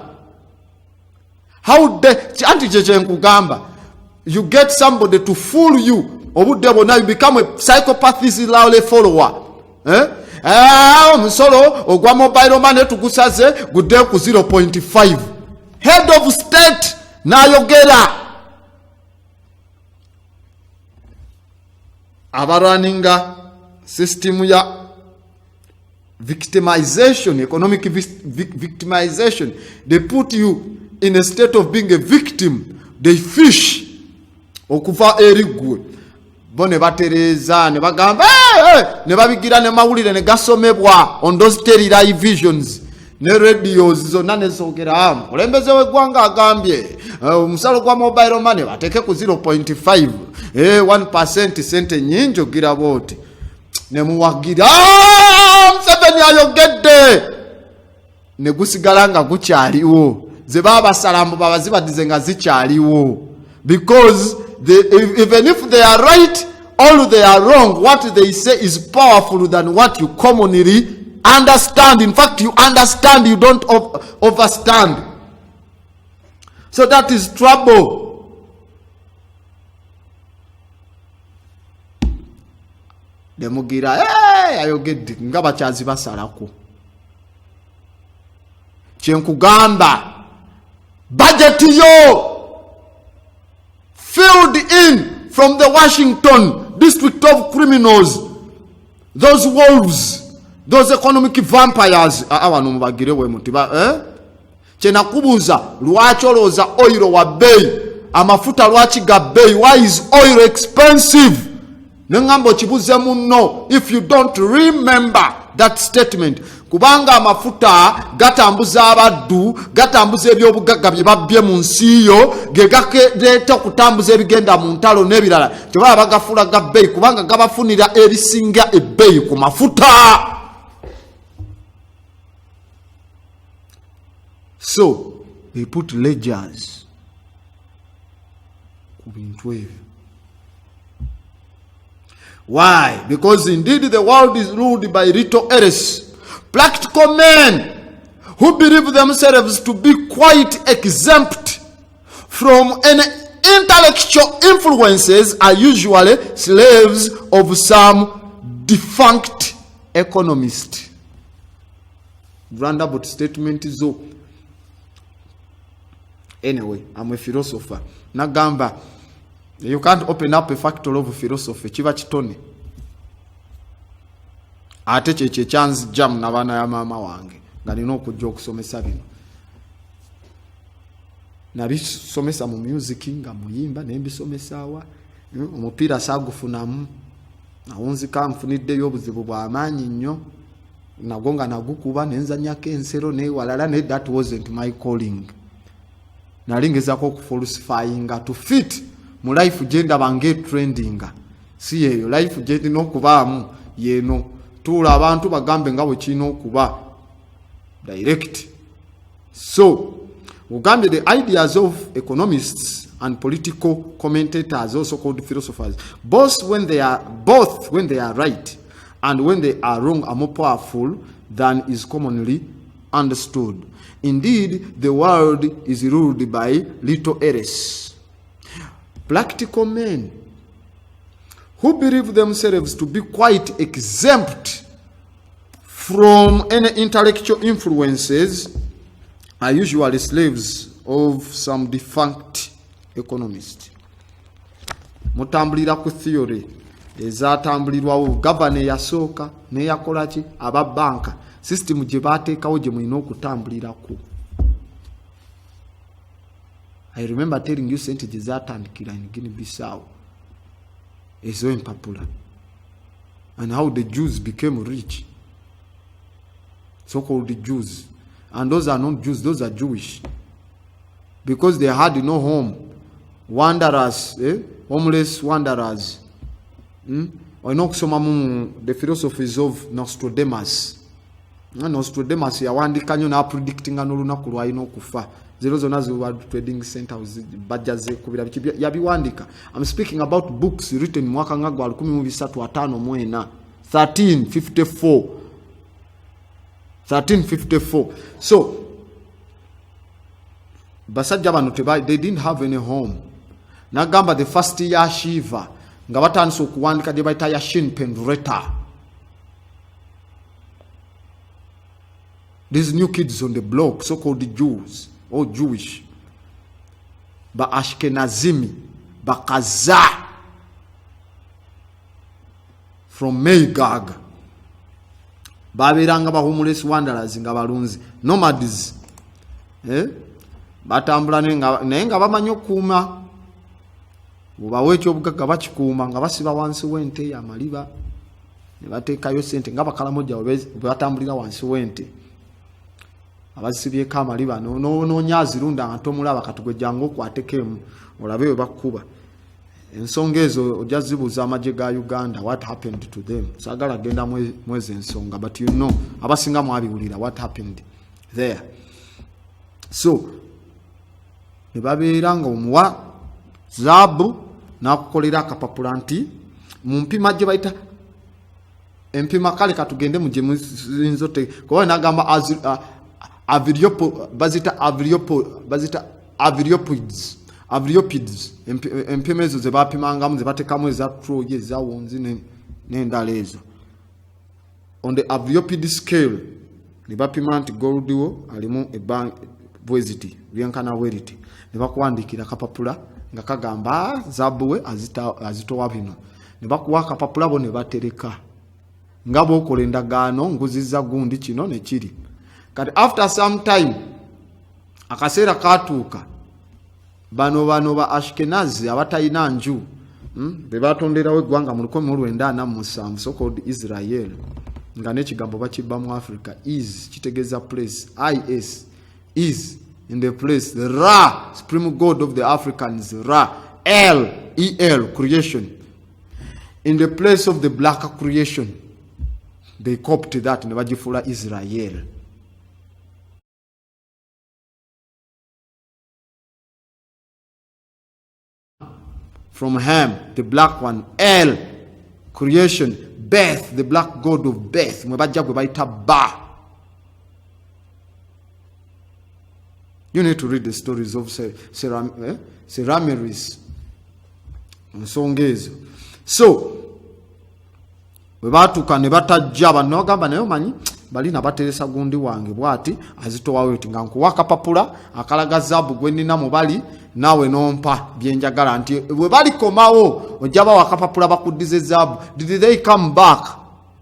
How de chanti cheche nkugamba, you get somebody to fool you. Obudde bonna you become a psychopathist Larry follower. Musolo ogwa mobile money tukusaze gudde ku 0.5. Head of state nayogera. Abarwaninga system ya victimization, economic victimization, they put you in a state of being a victim. They fish okuva erigwe bone batereza ne bagamba ne babigira ne mawulire ne gasomebwa on those televisions ne radios zonna ne sogera kulembeze w'eggwanga agambye omusalo gwa mobile money bateke ku 0.5 1% sente nyingi ogira bote ne muwagira Museveni ayogedde ne gusigala nga gukyaliwo ze baba salambu babazibadize nga zikyaliwo because even if they are right or they are wrong, what they say is powerful than what you commonly understand. In fact, you understand, you don't overstand. So that is trouble. Demugira, ayogedde nga bakyazi basalako. Kyenkugamba, budget yo filled in from the Washington district of criminals, those wolves, those economic vampires. Awano mubagire we mutiba kyenakubuuza lwaki olowooza oil wa bei, amafuta lwaki ga bei? Why is oil expensive? Nengambo kibuze munno if you don't remember that statement. kubanga amafuta gatambuza abaddu gatambuza ebyobugagga bye babbye mu nsi yo ge gakereeta okutambuza ebigenda mu ntalo n'ebirala tebaba bagafuula ga bbeeyi kubanga gabafunira erisinga ebbeeyi ku mafuta. So they put ledgers ku bintu ebyo. Why? Because indeed the world is ruled by little heirs, practical men who believe themselves to be quite exempt from any intellectual influences are usually slaves of some defunct economist. Roundabout statement is so. Anyway, I'm a philosopher. Nagamba, you can't open up a factory of philosophy. Chiva chitone. Ate cheche chance jam na bana ya mama wange. Nga nino okujja okusomesa bino. Nabisomesa mu music nga muyimba nembisomesa wa. Omupiira sagufunamu. Nawunzika nfuniddeyo obuzibu bw'amaanyi nnyo. Nagonga nagukuba nenzanyako ensero newalala ne that wasn't my calling. Nalingezako okufalsifyinga to fit mu life genda bange trending. Si yeyo life genda n'okubaamu yeno tuula abantu bagambe nga bwe kino okuba direct. So ugambye the ideas of economists and political commentators, also called philosophers, both when they are right and when they are wrong, are more powerful than is commonly understood. Indeed, the world is ruled by little heirs, practical men who believe themselves to be quite exempt from any intellectual influences are usually slaves of some defunct economist. Mutambulira ku theory ezatambulirwawo governor yasooka ne yakolaki aba banka system gye baateekawo gye mulina okutambulirako. I remember telling you sente gye zaatandikira in Guinea-Bissau ezo empapula and how the Jews became rich, so-called Jews, and those are not Jews, those are Jewish, because they had no home, wanderers, homeless wanderers. Oinokusoma mu the philosophies of Nostradamus. Nostradamus yawandika nnyo na predicting n'olunaku lwalina okufa. Zero zona zi World Trading Center bajaze kubira yabiwandika. I'm speaking about books written mwaka nga gwa 1354 1354. So basajja bano they didn't have any home. Nagamba the first year Shiva nga batandise okuwandika gye bayita Yashin Pendreta. These new kids on the block, so-called Jews or Jewish, ba Ashkenazimi, ba Kaza from Magog, baberanga ba homeless wanderers nga balunzi, nomads, batambula naye nga bamanyi okuuma. Bubawe ekyobugagga bakikuuma nga basiba wansi w'ente amaliba ne bateekayo sente nga bakalamojja batambulira wansi w'ente abasibyeko amaliba noonya azirunda nga tomulaba katugwejjanga okwateko olabe we bakkuba. Ensonga ezo ojja zibuuza amagye ga Uganda what happened to them. Saagala genda mwezi ensonga, but you know abasinga mwabiwulira what happened there. So ne babeera nga omuwa zaabu nakukolera akapapula nti mu mpima gye bayita empima kale katugende mu gye muzinzote kuba nagamba avriopids empima ezo ze bapimangamu ze batekamu eza troye eza wonzi n'endala ezo. On the avriopid scale ne bapima nti goldiwo alimu bweziti byenkana weriti ne bakuwandikira akapapula nga kagamba zabuwe azitowa bino ne bakuwa akapapula bo ne batereka nga bwokola endagaano nguziza gundi kino ne kiri. Kati after some time akaseera katuuka bano ba Ashkenazi abatayina nju be batonderawo eggwanga mu 1947 so called Israel nga n'ekigambo bakibba mu Africa. Is kitegeeza place. Is is in the place. Ra, supreme god of the Africans. Ra, El creation, in the place of the black creation. They copied that ne bagifuula Israel. From Ham, the black one. El, creation. Beth, the black god of Beth. Mwe bajja gwe bayita Ba. You need to read the stories of Semiramis. Nsonga ezo. So, bwe baatuuka ne batajja bano bagamba naye omanyi bali nabateresa gundi wange bwati azitowawo eti nga nkuwa akapapula akalaga zaabu gwe nnina mu bali naawe nompa byenjagala nti bwe balikomawo ojja bawa akapapula bakuddize zaabu. Did they come back?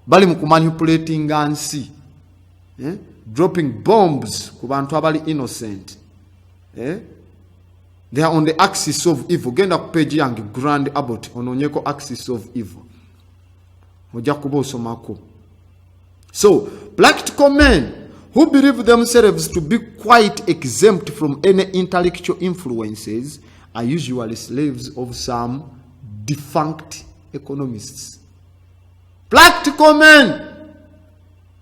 Bali mu kumanipulating nsi, dropping bombs ku bantu abali innocent. They are on the axis of evil. Genda ku page yange Grand Abbott ononyeko axis of evil. Ojja kuba osomako. So, practical men who believe themselves to be quite exempt from any intellectual influences are usually slaves of some defunct economists. Practical men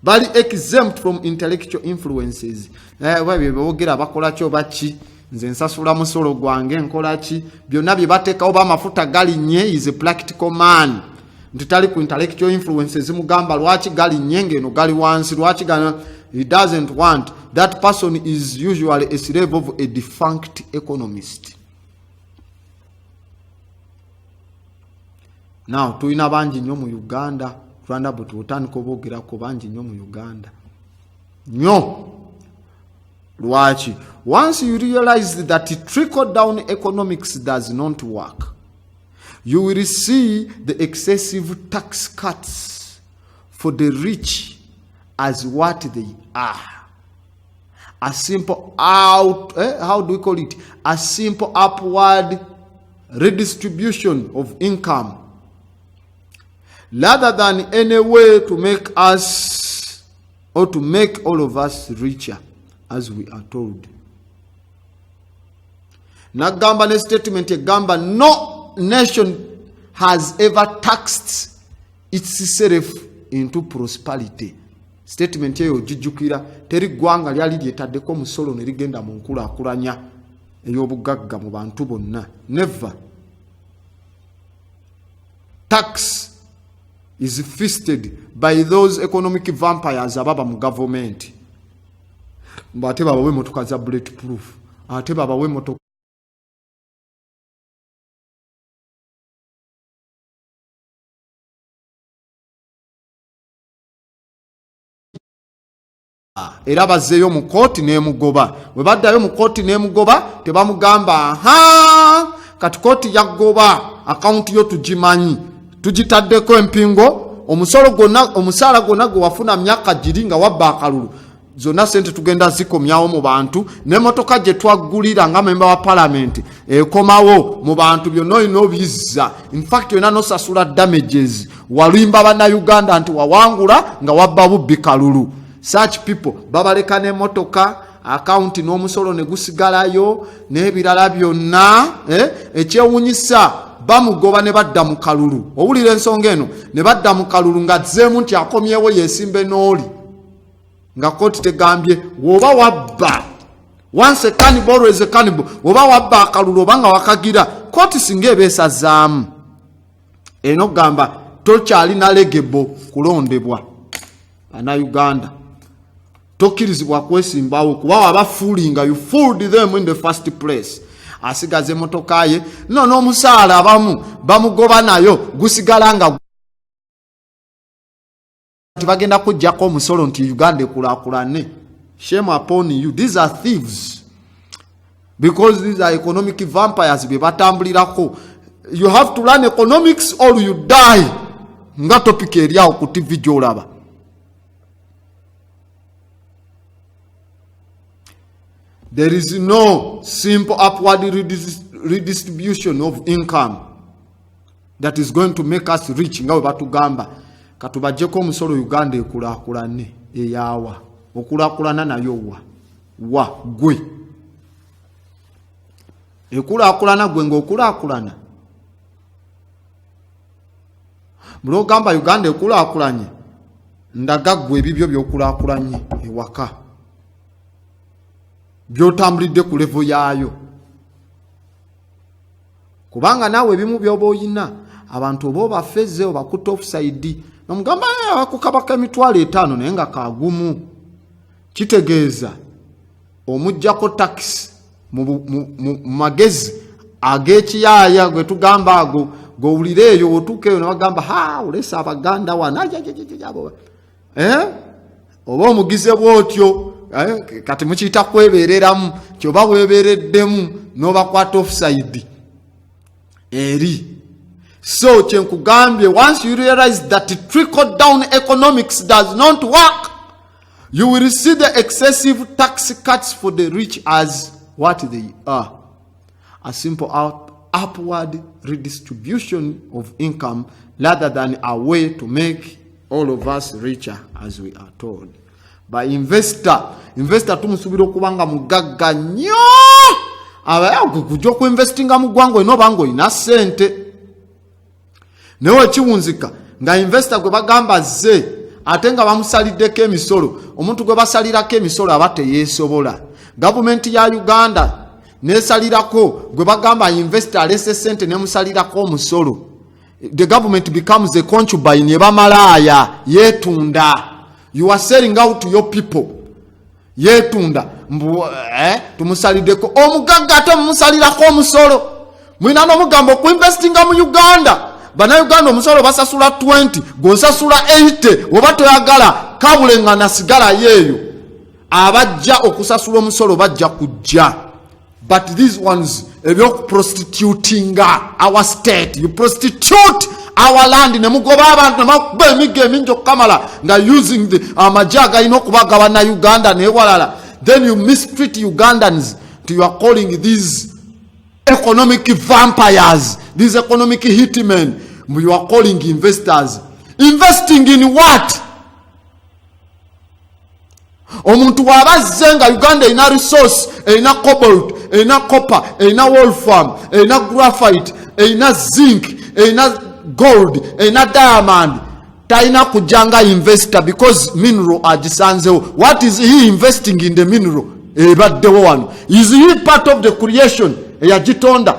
bali exempt from intellectual influences. Bogera bakola kyo bachi nze nsasula musolo gwange nkola ki byonna bye bateekawo bamafuta galinnye is a practical man. Ntitali ku intellectual influences mugamba lwaki galinnye ngeno gali wansi lwaki gana. He doesn't want. That person is usually a slave of a defunct economist. Now, tuyina bangi nnyo mu Uganda. Rwanda but utandika obogerako bangi nnyo mu Uganda. Nnyo. Lwaki? Once you realize that trickle-down economics does not work, you will see the excessive tax cuts for the rich as what they are. A simple how do we call it? A simple upward redistribution of income, rather than any way to make us or to make all of us richer, as we are told. Nagamba ne statement egamba no nation has ever taxed itself into prosperity. Statement eyo jijukira teri gwanga lyali lyetaddeko musolo ne ligenda mu nkulaakulanya ey'obugagga mu bantu bonna. Never. Tax is feasted by those economic vampires ababa mu government. Ate babawe motoka za bulletproof. Ate babawe motoka era bazzeeyo mu kooti n'emugoba. Bwe baddayo mu kooti n'emugoba tebamugamba kati kooti yagoba akawunti yo tugimanyi tugitaddeko empingo omusaala gwonna gwe wafuna myaka giri nga wabba akalulu zonna sente tugenda zikomyawo mu bantu n'emmotoka gye twaggulira nga memba wa palamenti ekomawo mu bantu byonna olina obizza. In fact yonna nosasula damages walimba bannayuganda nti wawangula nga wabba bubbi kalulu. Such people babaleka n'emmotoka account n'omusolo ne gusigalayo n'ebirala byonna. Ekyewunyisa bamugoba ne badda mu kalulu. Owulira ensonga eno ne badda mu kalulu nga zzeemu nti akomyewo yeesimbe n'oli nga kooti tegambye woba wabba. Once a cannibal always a cannibal. Woba wabba akalulu oba nga wakagira kooti singa ebeesazaamu eno gamba tokyalina legebo kulondebwa Bannayuganda. Tokkirizibwa kwesimbawo kuba wabafuulinga you fooled them in the first place. Asigaze motoka ye n'omusaala abamu bamugoba nayo gusigala nga bagenda kujjako omusolo nti Uganda ekulaakulane. Shame upon you. These are thieves. Because these are economic vampires be batambulirako. You have to learn economics or you die. Nga topic eriawo ku TV gy'olaba. There is no simple upward redistribution of income that is going to make us rich. Nga we batugamba katubajjeko omusolo Uganda ekulakulane eyawa okulakulana nayo wa gwe ekulakulana gwe ng'okulakulana mulogamba Uganda ekulakulanye ndaga gwe ebibyo byokulakulanye ewaka byotambulidde ku level yaayo kubanga naawe ebimu byoba oyina abantu oba obafeze obakuta offside nomugamba akukabaka emitwalo 5 naye nga kagumu kitegeeza omujjako tax mu magezi ag'ekiyaaya gwe tugamba ago gowulire eyo otuuka eyo nebagamba olesa abaganda wana oba omugize bwotyo kati mukiyita kwebereramu kyoba webereddemu n'obakwata offside eri. So chenkugambye, once you realize that trickle down economics does not work, you will see the excessive tax cuts for the rich as what they are: a simple upward redistribution of income rather than a way to make all of us richer, as we are told by investor tumusubira okubanga mugagga nnyo kujja okuinvestinga mu ggwanga inoba ng'olina ssente newe kiwunzika nga investor gwe bagamba ze ate nga bamusaliddeko emisolo. Omuntu gwe basalirako emisolo aba teyeesobola. Gavumenti ya Uganda nesalirako gwe bagamba investor alese ssente nemusalirako omusolo. The government becomes a concubine ebamalaya yetunda. You are selling out to your people. Yetunda tumusalideko omugagga ate mumusalirako omusolo. Mwina n'omugambo okuinvestinga mu Uganda. Bana Uganda omusolo basasula 20 gonsasula 80 oba toyagala kabulengana sigala yeyo abajja okusasula omusolo bajja kujja. But these ones ebyo prostituting our state, you prostitute our land nemugoba abantu nemakuba emige eminjo kamala nga using the amajaga ino kubagabana Uganda newalala, then you mistreat Ugandans to you are calling these economic vampires, these economic hitmen. You are calling investors. Investing in what? Omuntu wabazenga Uganda ina resource, ina cobalt, ina copper, ina wolfram, ina graphite, ina zinc, ina gold, ina diamond. Taina kujanga investor because mineral ajisanzeo. What is he investing in the mineral? Is he part of the creation? Yajitonda.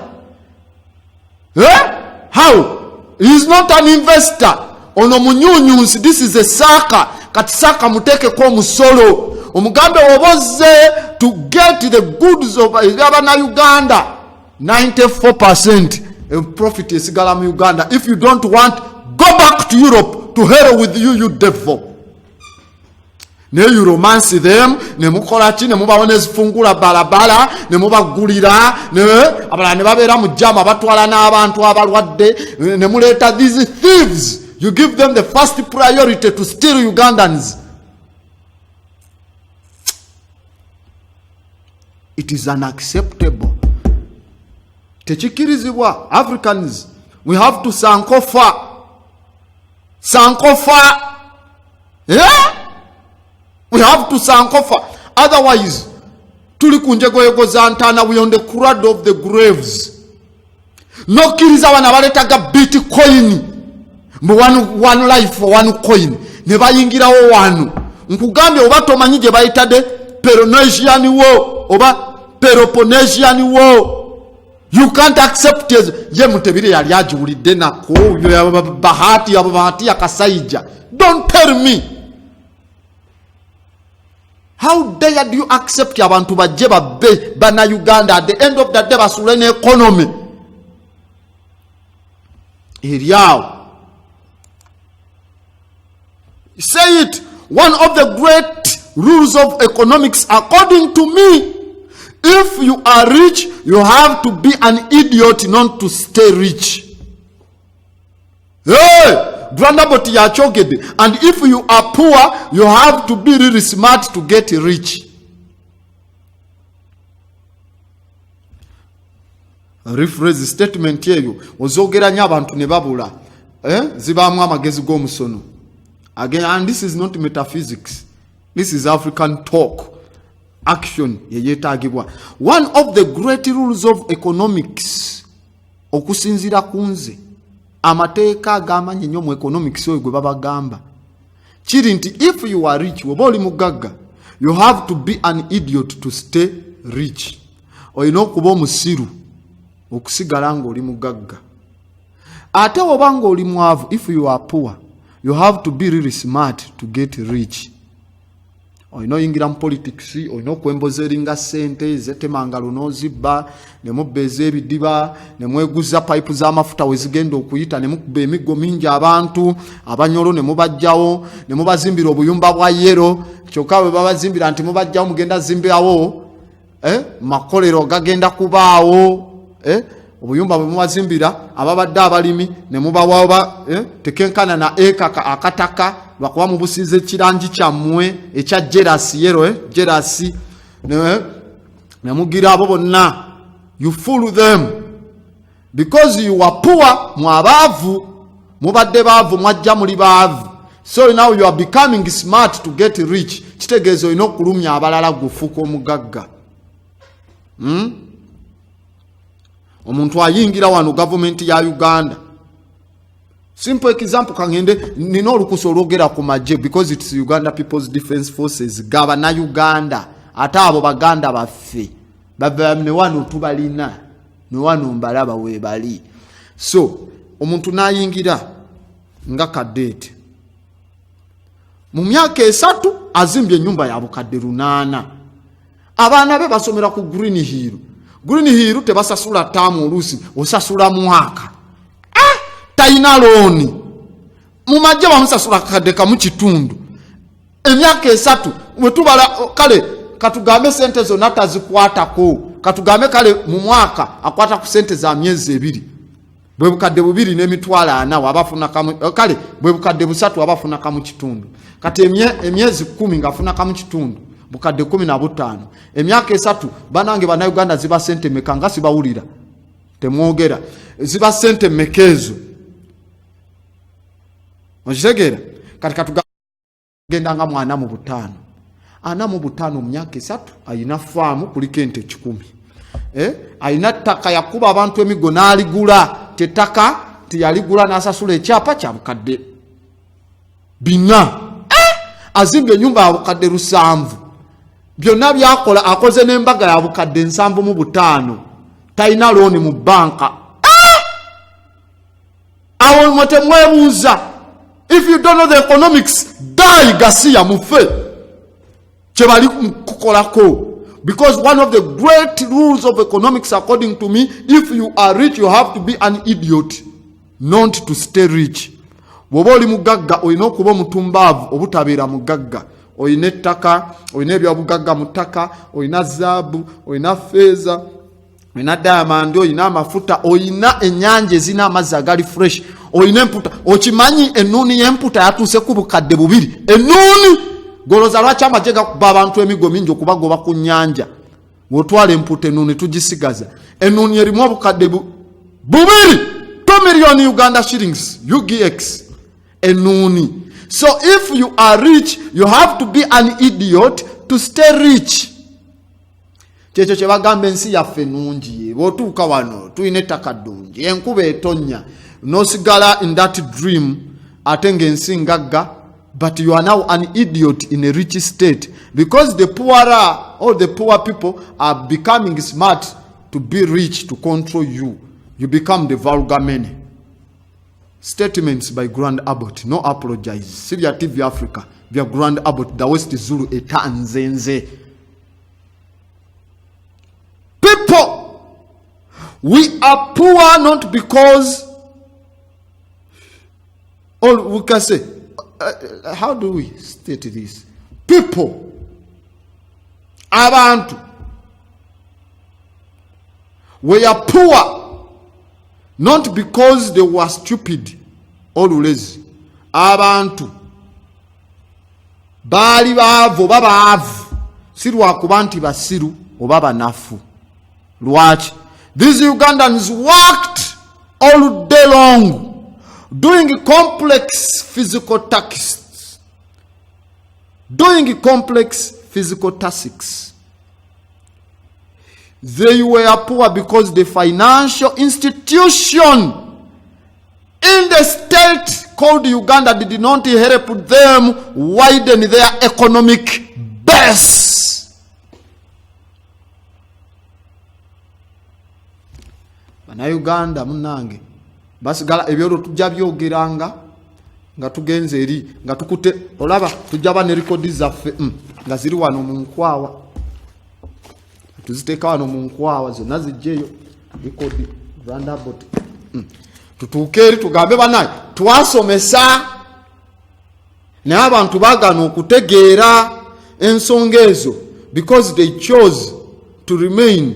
How? He is not an investor. Ono munyunyunsi, this is a saka. Katisaka muteke kwa musolo. Omugambe waboze to get the goods of Uganda. 94% profit is Galam Uganda. If you don't want, go back to Europe. To hell with you, you devil. Ne you romance them, ne mukolachi, ne muba wanezi fungula balabala, ne muba gulira, ne abala ne babera mu jama batwala n'abantu abalwadde, ne muleta these thieves. You give them the first priority to steal Ugandans. It is unacceptable. Techikirizibwa Africans, we have to sankofa. Yeah? We have to sankofa. Otherwise, tuli kunjegoyego za ntana, we on the cradle of the graves. No kiriza wana baletaga Bitcoin. One life for one coin. Neba yingira o wanu. Nkugambye oba tomanyi gye bayitade Peloponnesian War oba Peloponnesian War. You can't accept it. Ye mutebire yali ajiwulidde nako bahati akasaija. Don't tell me. How dare you accept abantu bajje babbe bana Uganda at the end of the day basule ne economy? Iriao. Say it. One of the great rules of economics, according to me, if you are rich, you have to be an idiot not to stay rich. Hey! And if you are poor, you have to be really smart to get rich. Rephrase the statement here. Ozogera nya abantu ne babula. Zibamu amagezi g'omusono. Again, and this is not metaphysics. This is African talk. Action. One of the great rules of economics, okusinzira kunze, amateeka agamanyi nnyo mu economics oyo gwe babagamba, kiri nti if you are rich, oba oli mugagga, you have to be an idiot to stay rich. Olina okuba omusiru okusigala nga oli mugagga. Ate oba nga oli mwavu, if you are poor, you have to be really smart to get rich. Olina oyingira mu politics, olina okwemboza eringa ssente zetemangalo n'ozibba, ne mubba ez'ebidiba, ne mweguza pipe z'amafuta we zigenda okuyita, ne mukuba emiggo mingi abantu, abanyolo ne mubajjawo, ne mubazimbira obuyumba bwa yero, kyokka bwe babazimbira nti mubajjawo mugenda zimbirawo, makolero gagenda kubaawo, obuyumba bwe mubazimbira ababadde abalimi ne mubawa tekenkana na eka akataka lwakuba mubusize kirangi kyammwe ekya jerasi yero jerasi ne mugira abo bonna. You fool them because you are poor, mwabavu, mubadde baavu, mwajja muli baavu. So now you are becoming smart to get rich. Kitegeeza olina okulumya abalala gufuuka omugagga. Omuntu ayingira wano government ya Uganda. Simple example kangende nina olukusa olwogera ku magye because it's Uganda People's Defense Forces gaba na Uganda. Ate abo baganda baffe baba ne wano tubalina ne wano mbalaba we bali. So omuntu nayingira nga kadete mu myaka 3 azimbye nyumba ya bukadde 8. Abaana be basomera ku Green Hill. Green Hill tebasasula tamu olusi, osasula mwaka. Taina looni. Mumajja bamusasula kadeka mu kitundu. Emyaka 3 mwetubala kale katugambe sente zonna tazikwatako. Katugambe kale mu mwaka akwata ku sente za myezi 2. Bwe bukadde 2 n'emitwalo 4 wabafuna kamu kale bwe bukadde 3 wabafuna kamu kitundu. Kati emyezi 10 ngafuna kamu kitundu. Bukadde 15. Emyaka 3 banange bana Uganda ziba sente mekanga sibawulira. Temwogera. Ziba sente mekezo. Mujegera katika tugenda nga mwana mu butano. Ana mu butano mu myaka 3 ayina faamu kuliko ente 10. Ayina ttaka yakuba abantu emigo n'aligula, tetaka tiyaligula n'asasula ekyapa kya bukadde 4. Azimbe nyumba ya bukadde 7. Byonna byakola akoze n'embaga ya bukadde 7 mu butano. Taina looni mu banka. Awo mwote mwebuuza. If you don't know the economics, die Garcia mufe. Chebali kukolako. Because one of the great rules of economics according to me, if you are rich, you have to be an idiot not to stay rich. Woboli mugagga oyina okuba mutumbavu obutabeera mugagga. Oyina ettaka, oyina ebyobugagga mu ttaka, oyina zaabu, oyina feeza, oyina diamond, oyina amafuta, oyina ennyanja ezina amazzi agali fresh, oyina emputa. Okimanyi ennuuni y'emputa yatuuse ku bukadde 2. Ennuuni goloza lwaki amagye gakuba abantu emigo mingi okubagoba ku nnyanja. Wotwala emputa ennuuni tugisigaza. Ennuuni erimu obukadde 2 million Uganda shillings UGX. Ennuuni. So if you are rich, you have to be an idiot to stay rich. Kyekyo kye bagamba ensi yaffe nnungi. Bw'otuuka wano tuyina ettaka ddungi, enkuba etonnya, n'osigala in that dream ate ng'ensi ngagga, but you are now an idiot in a rich state because the poorer or the poor people are becoming smart to be rich to control you. You become the vulgar many. Statements by Grand Abbott. No apologize. Syria TV Africa. Via Grand Abbott. The West Zulu etanzenze. People, we are poor not because, or we can say, how do we state this? People, abantu, we are poor not because they were stupid or lazy. Abantu bali baavu babaavu si lwakuba nti basiru oba banafu. Lwaki? These Ugandans worked all day long doing complex physical tasks doing complex physical tasks. They were poor because the financial institution in the state called Uganda did not help them widen their economic base. Bana Uganda munange basigala ebyoro tujja byogeranga nga tugenze eri nga tukute olaba tujja bane record zaffe nga ziri wano mu nkwawa tuziteeka wano mu nkwawa zonna zijjeyo record roundabout tutuuke eri tugambe banaye twasomesa naye abantu baagana okutegeera ensonga ezo because they chose to remain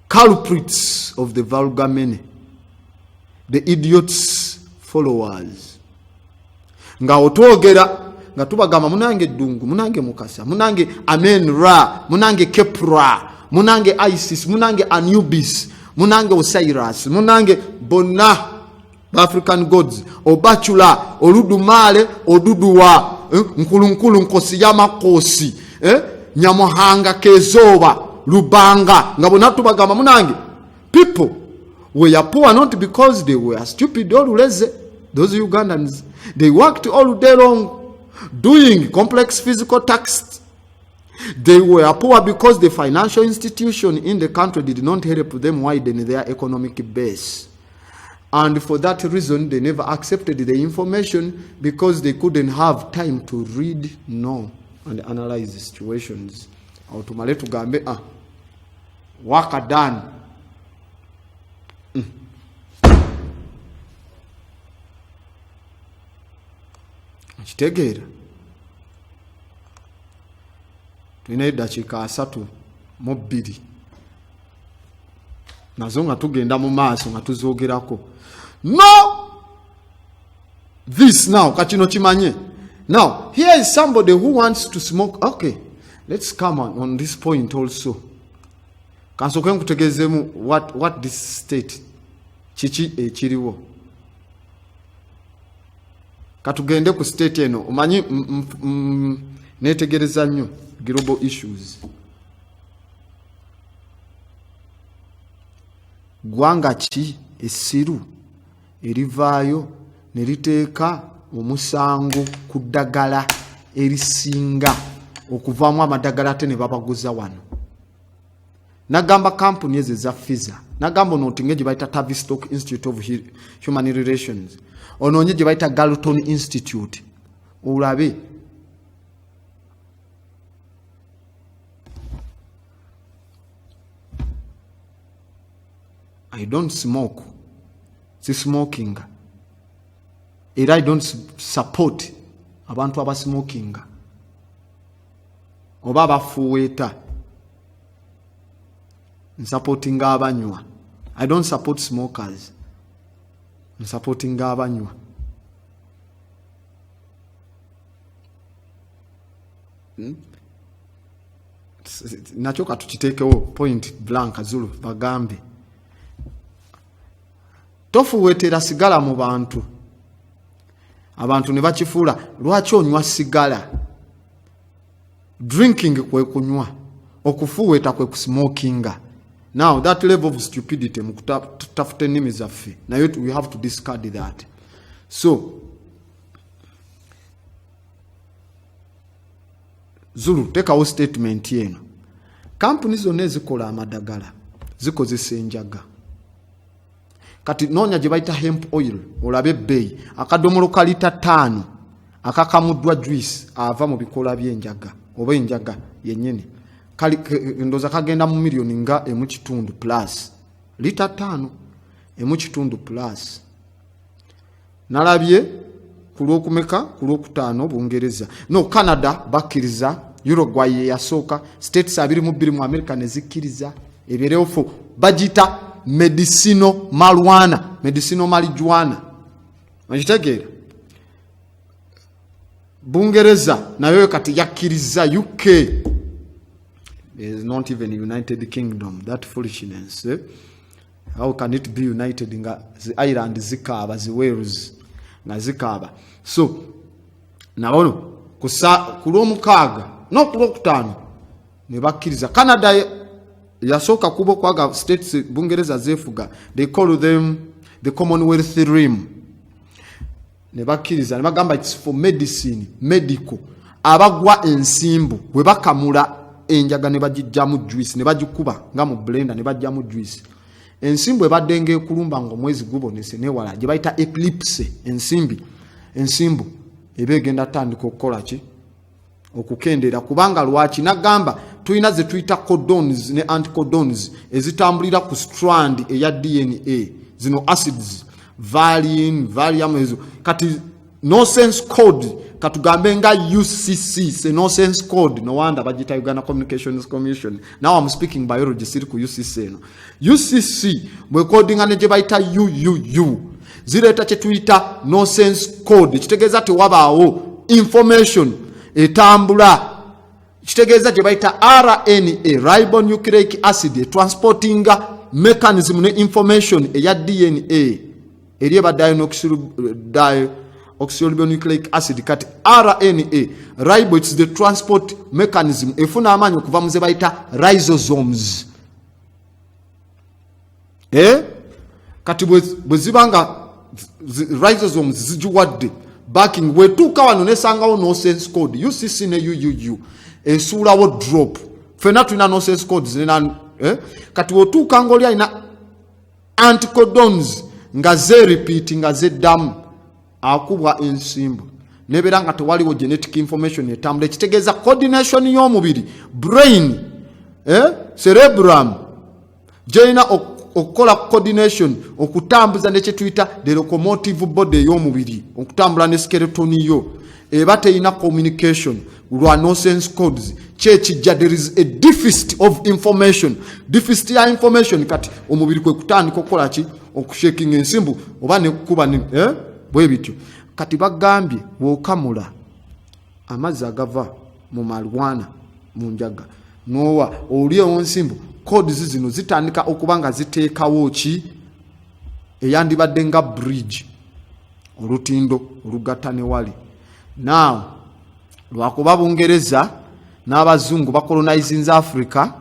culprits of the vulgar many, the idiots followers. Nga otwogera nga tubagamba munange Ddungu, munange Mukasa, munange Amen Ra, munange Kepra, munange Isis, munange Anubis, munange Osiris, munange bonna African gods, Obachula, Oludumale, Oduduwa, Nkulunkulu Nkosi Yamakosi, Nyamuhanga Kezoba, Lubanga, nga bonna tubagamba munange. People were poor not because they were stupid or lazy. Those Ugandans, they worked all day long doing complex physical tasks. They were poor because the financial institution in the country did not help them widen their economic base. And for that reason, they never accepted the information because they couldn't have time to read, know, and analyze the situations. Autumale tugambe, work done. Kitegeera tulina eddakiika 32 nazo nga tugenda mu maaso nga tuzoogerako. No, this now kachino kimanye. Now here is somebody who wants to smoke. Okay, let's come on this point also. Kansoke nkutegeezemu what this state chichi ekiriwo. Katugende ku state eno omanyi netegereza nnyo global issues. Gwanga ki esiru erivaayo neriteeka omusango ku ddagala erisinga okuvaamu amadagala ate ne babaguza wano. Nagamba company eze za Pfizer, nagamba noti ngeje baita Tavistock Institute of Human Relations, ononye je baita Galton Institute. Ulabe I don't smoke. Si smoking. I don't support abantu aba smoking. Oba abafuweta. Supporting abanywa. I don't support smokers. I'm supporting abanywa. Nachoka tukitekewo point blank Zulu bagambe. Tofuwetera sigala mu bantu. Abantu ne bakifuula lwaki onywa sigala. Drinking kwe kunywa, okufuweta kwe kusmokinga. Now that level of stupidity mukutafute ennimi zaffe. Nayo we have to discard that. So Zulu take our statement yeno. Companies zonna ezikola amadagala zikozesa enjaga. Kati nonya gye bayita hemp oil olabe ebbeeyi akadomolo ka lita 5 akakamuddwa juice ava mu bikola by'enjaga oba enjaga yennyini kali ndoza kagenda mu milioni nga emukitundu plus lita 5 emukitundu plus. Nalabye ku lwokumeka ku lwokutaano Bungereza no Canada bakkiriza, Uruguay yasooka, states 22 mu America ne zikkiriza ebireofo bagita medicinal marijuana. Majitegeera Bungereza nayo kati yakkiriza. UK is not even United Kingdom. That foolishness. How can it be united? Nga the Ireland zikaba, the Wales nga zikaba. So nabono ku ku lw'omukaaga no ku lwokutaano ne bakkiriza. Canada yasooka kuba okwaga states Bungereza zeefuga, they call them the Commonwealth Rim, ne bakkiriza ne bagamba it's for medicine, medical. Abagwa ensimbu bwe bakamula enjaga ne bagijjamu juice ne bagikuba nga mu blender ne bajjamu juice. Ensimbu ebadde ng'ekulumba ng'omwezi gubonese newala gye bayita eclipse. Ensimbu eba egenda tandika okukola ki? Okukendera. Kubanga lwaki nagamba tulina ze tuyita codons ne anticodons ezitambulira ku strand eya DNA, zino acids, valine, valium ezo. Kati nonsense code katugambe nga UCC, se nonsense code, no wonder bagita Uganda Communications Commission. Now I'm speaking biology, siri ku UCC no. UCC bwe coding ane gye bayita UUU zireta kye tuyita nonsense code, kitegeeza tewabaawo information etambula. Kitegeeza gye bayita RNA, ribonucleic acid, transporting mechanism ne information eya DNA eri eba oxyribonucleic acid. Kati RNA, ribo, it's the transport mechanism efuna amaanyi okuva mu ze bayita lysosomes. Kati bwe zibanga lysosomes zijiwadde backing wetuuka wano nesangawo nonsense code UCC ne UUU esuulawo drop. Fena tulina nonsense codes kati wetuuka ng'oli alina anticodons nga repeat nga zeddamu akubwa ensimbu nebeera nga tewaliwo genetic information etambula. Ekitegeeza coordination y'omubiri, brain, cerebrum gyerina okukola coordination, okutambuza ne kye tuyita the locomotive body y'omubiri, okutambula ne skeleton yo eba teyina communication lwa nonsense codes. Kyekijja there is a deficit of information, deficit ya information. Kati omubiri kwe kutandika okukola ki? Okushaking ensimbu oba ne kukuba bwe bityo. Kati bagambye bw'okamula amazzi agava mu malwana mu njaga nowa olyewo nsimbu, codes zino zitandika okuba nga ziteekawo ki? Eyandibadde nga bridge, olutindo olugatta ne wali. Now lwakuba Bungereza n'abazungu bacolonizing Africa,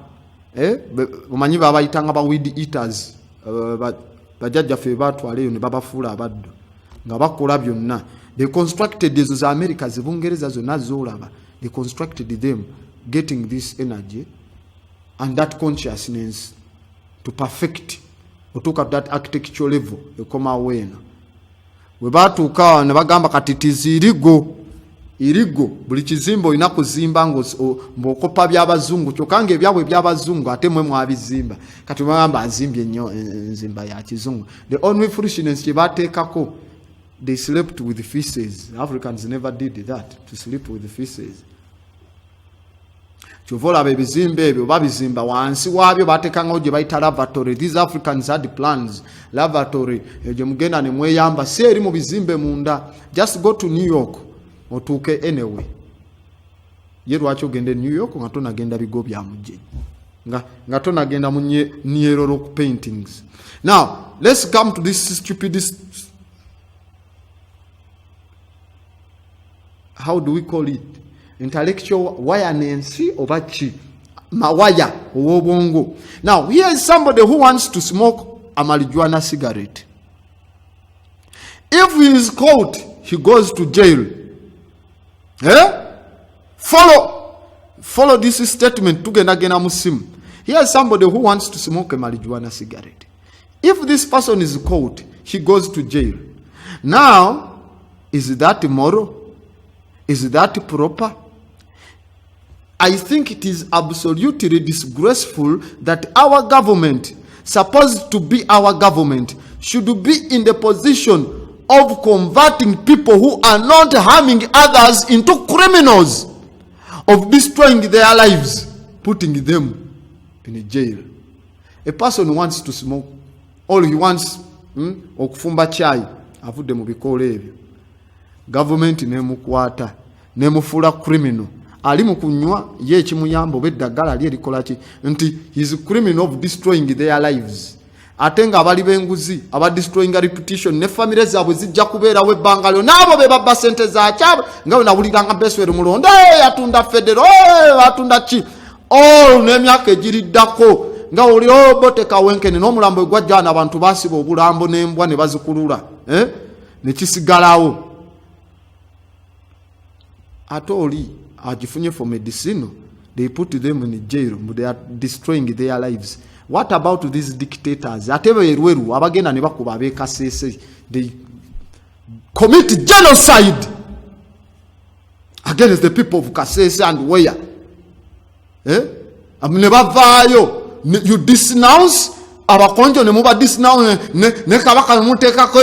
omanyi babayitanga ba weed eaters, bajjajjaffe batwala eyo ne babafuula abaddu nga bakola byonna. They constructed ezo za America zibungereza zonna zolaba, they constructed them getting this energy and that consciousness to perfect otuuka to that architectural level ekoma weena. We batuuka ne bagamba kati irigo buli kizimbo olina kuzimba ng'okopa by'abazungu kyokka ng'ebyabwe by'abazungu ate mwe mwabizimba. Kati bagamba azimbye ennyo enzimba ya kizungu. The only foolishness kye bateekako, they slept with feces. Africans never did that, to sleep with feces. Kyova olaba ebizimbe ebyo babizimba wansi waabyo bateekangawo gye bayita lavatory. These Africans had plans. Lavatory egyo mugenda ne mweyamba, si eri mu bizimbe munda. Just go to New York otuuke anyway. Ye lwaki ogende New York nga tonagenda bigo bya mujje nga tonagenda mu New York paintings. Now let's come to this stupidest, how do we call it, intellectual wireness oba ki mawaya ow'obwongo. Now here is somebody who wants to smoke a marijuana cigarette. If he is caught, he goes to jail. Follow this statement tugendagenda musimu. Here is somebody who wants to smoke a marijuana cigarette. If this person is caught, he goes to jail. Now, is that moral? Is that proper? I think it is absolutely disgraceful that our government, supposed to be our government, should be in the position of converting people who are not harming others into criminals, of destroying their lives, putting them in a jail. A person wants to smoke, all he wants okufumba chai avudde mu bikola ebyo, government nemukwata nemufuula criminal. Ali mu kunywa ye ekimuyamba oba eddagala ali erikola ki nti he is a criminal of destroying their lives. atenga abali benguzi aba destroying reputation ne family zaabwe zijja kubeera we bangalyo nabo be babba sente za kyabo nga nawuliranga Beswere Mulonde atunda federal atunda chi nemyaka egiriddako nga oli obote kawenkene n'omulambo gwajjana abantu basiba obulambo n'embwa ne bazikulula ne kisigalawo atoli agifunye for medicine. They put them in jail, but they are destroying their lives. What about these dictators? They commit genocide against the people of Kasese and where? You denounce our country, denounce ne kabaka muteka ko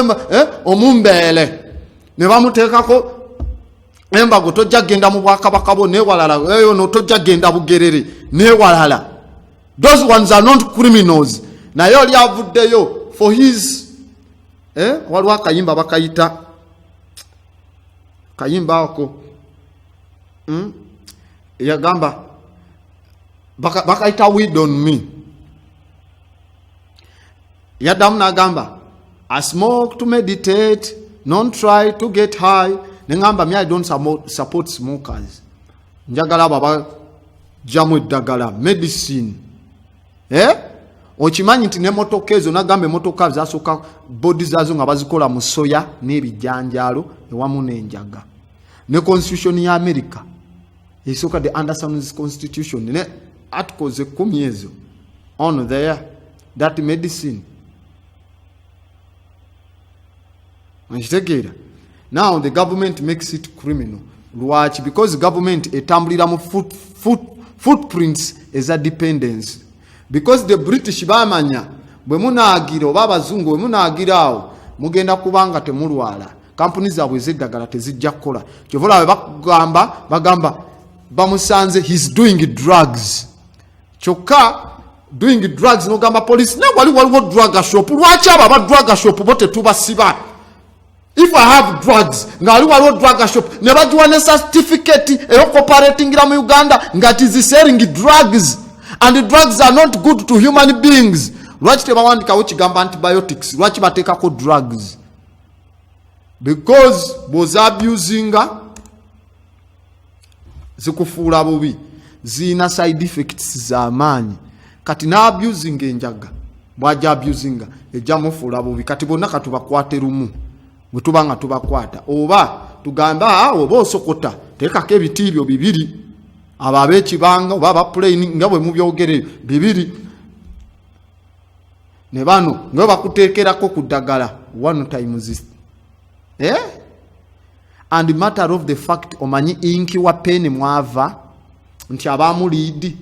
omumbele ne bamuteka ko embago tojja genda mu bwakabaka bo newalala eyo no tojja genda bugerere newalala. Those ones are not criminals. Na yo ali avuddeyo for his waliwo akayimba bakayita kayimba ako yagamba bakayita weed on me. Yadamu nagamba I smoke to meditate, not try to get high. Nengamba me I don't support smokers. Njagala baba jamu eddagala medicine. Okimanyi nti ne motoka ezo nagambe motoka zasoka body zazo nga bazikola mu soya n'ebijanjalo ewamu n'enjaga. Ne constitution ya America esoka the Anderson's constitution ne articles 10 ezo on there that medicine. Now the government makes it criminal. Lwaki? Because government etambulira mu footprints as a dependence. Because the British bamanya bwe munaagira oba abazungu bwe munaagiraawo mugenda kubanga temulwala kampuni zaabwe zeddagala tezijja kukola. Kyovola bagamba bamusanze he's doing drugs. Kyokka doing drugs nogamba police ne waliwo drug shop. Lwaki aba drug shop bo tetubasiba? If I have drugs, waliwo drug shop ne bagiwa ne certificate cooperating mu Uganda nga is selling drugs. And the drugs are not good to human beings. Lwaki tebawandikawo kigamba antibiotics? Lwaki bateekako drugs? Because boza abusinga zikufuula bubi, zina side effects za maanyi. Kati na abusing enjaga bwaja abusinga ejja mufuula bubi. Kati bonna katubakwate lumu bwe tubanga tubakwata oba tugamba oba osokota teekako ebitiibyo bibiri ababe kibanga oba aba plane nga bwe mubyogere bibiri ne bano nga bakuteekerako kuddagala one time this and the matter of the fact omanyi inki wa pen mwava nti abamu liidi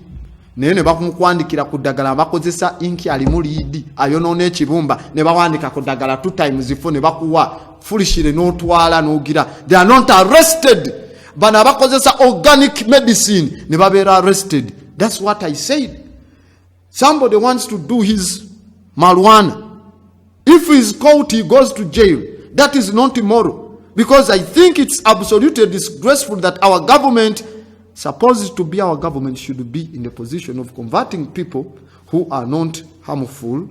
naye ne bakumukwandikira kuddagala bakozesa inki ali mu liidi ayonoona ekibumba ne bawandika kuddagala 2 times ifo ne bakuwa fulishire n'otwala n'ogira. They are not arrested. Bana bakozesa organic medicine ne babeera arrested. That's what I said. Somebody wants to do his marijuana. If he is caught, he goes to jail. That is not immoral. Because I think it's absolutely disgraceful that our government, supposed to be our government, should be in the position of converting people who are not harmful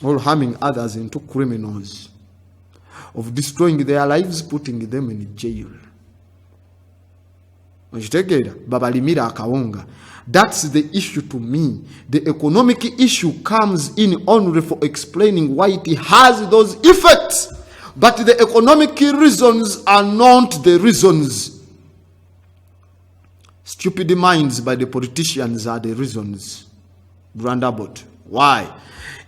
or harming others into criminals, of destroying their lives, putting them in jail. Babalimira akawunga. That's the issue to me. The economic issue comes in only for explaining why it has those effects. But the economic reasons are not the reasons. Stupid minds by the politicians are the reasons. Roundabout. Why?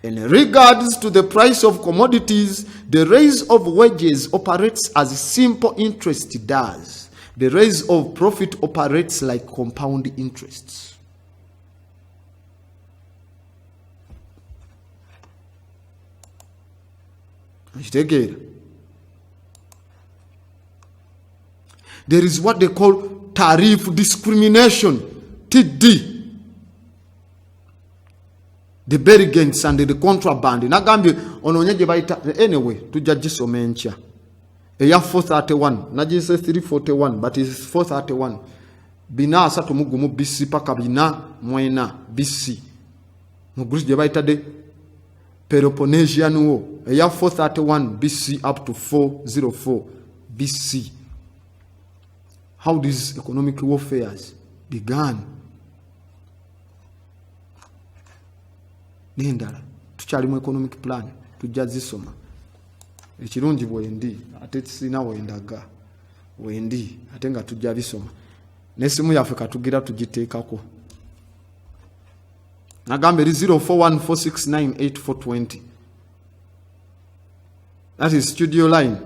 In regards to the price of commodities, the raise of wages operates as simple interest does. The raise of profit operates like compound interests. There is what they call tariff discrimination, TD. The bargains and the contraband. Nagambi ononyeje baita anyway tujja gisoma enkya. Eya 431 najise 341 but is 431 bina asatu mugumu BC paka bina mwena BC mugruzi je baita de Peloponnesian War, a year 431 BC up to 404 BC. How these economic warfares began. Nendala, tuchalimu economic plan, tujazisoma. Ekirungi bwendi, ate sina wendaga. Wendi, ate nga tujja bisoma. Nesimu yaffe katugira tugiteekako. Nagambe 0414698420. That is studio line.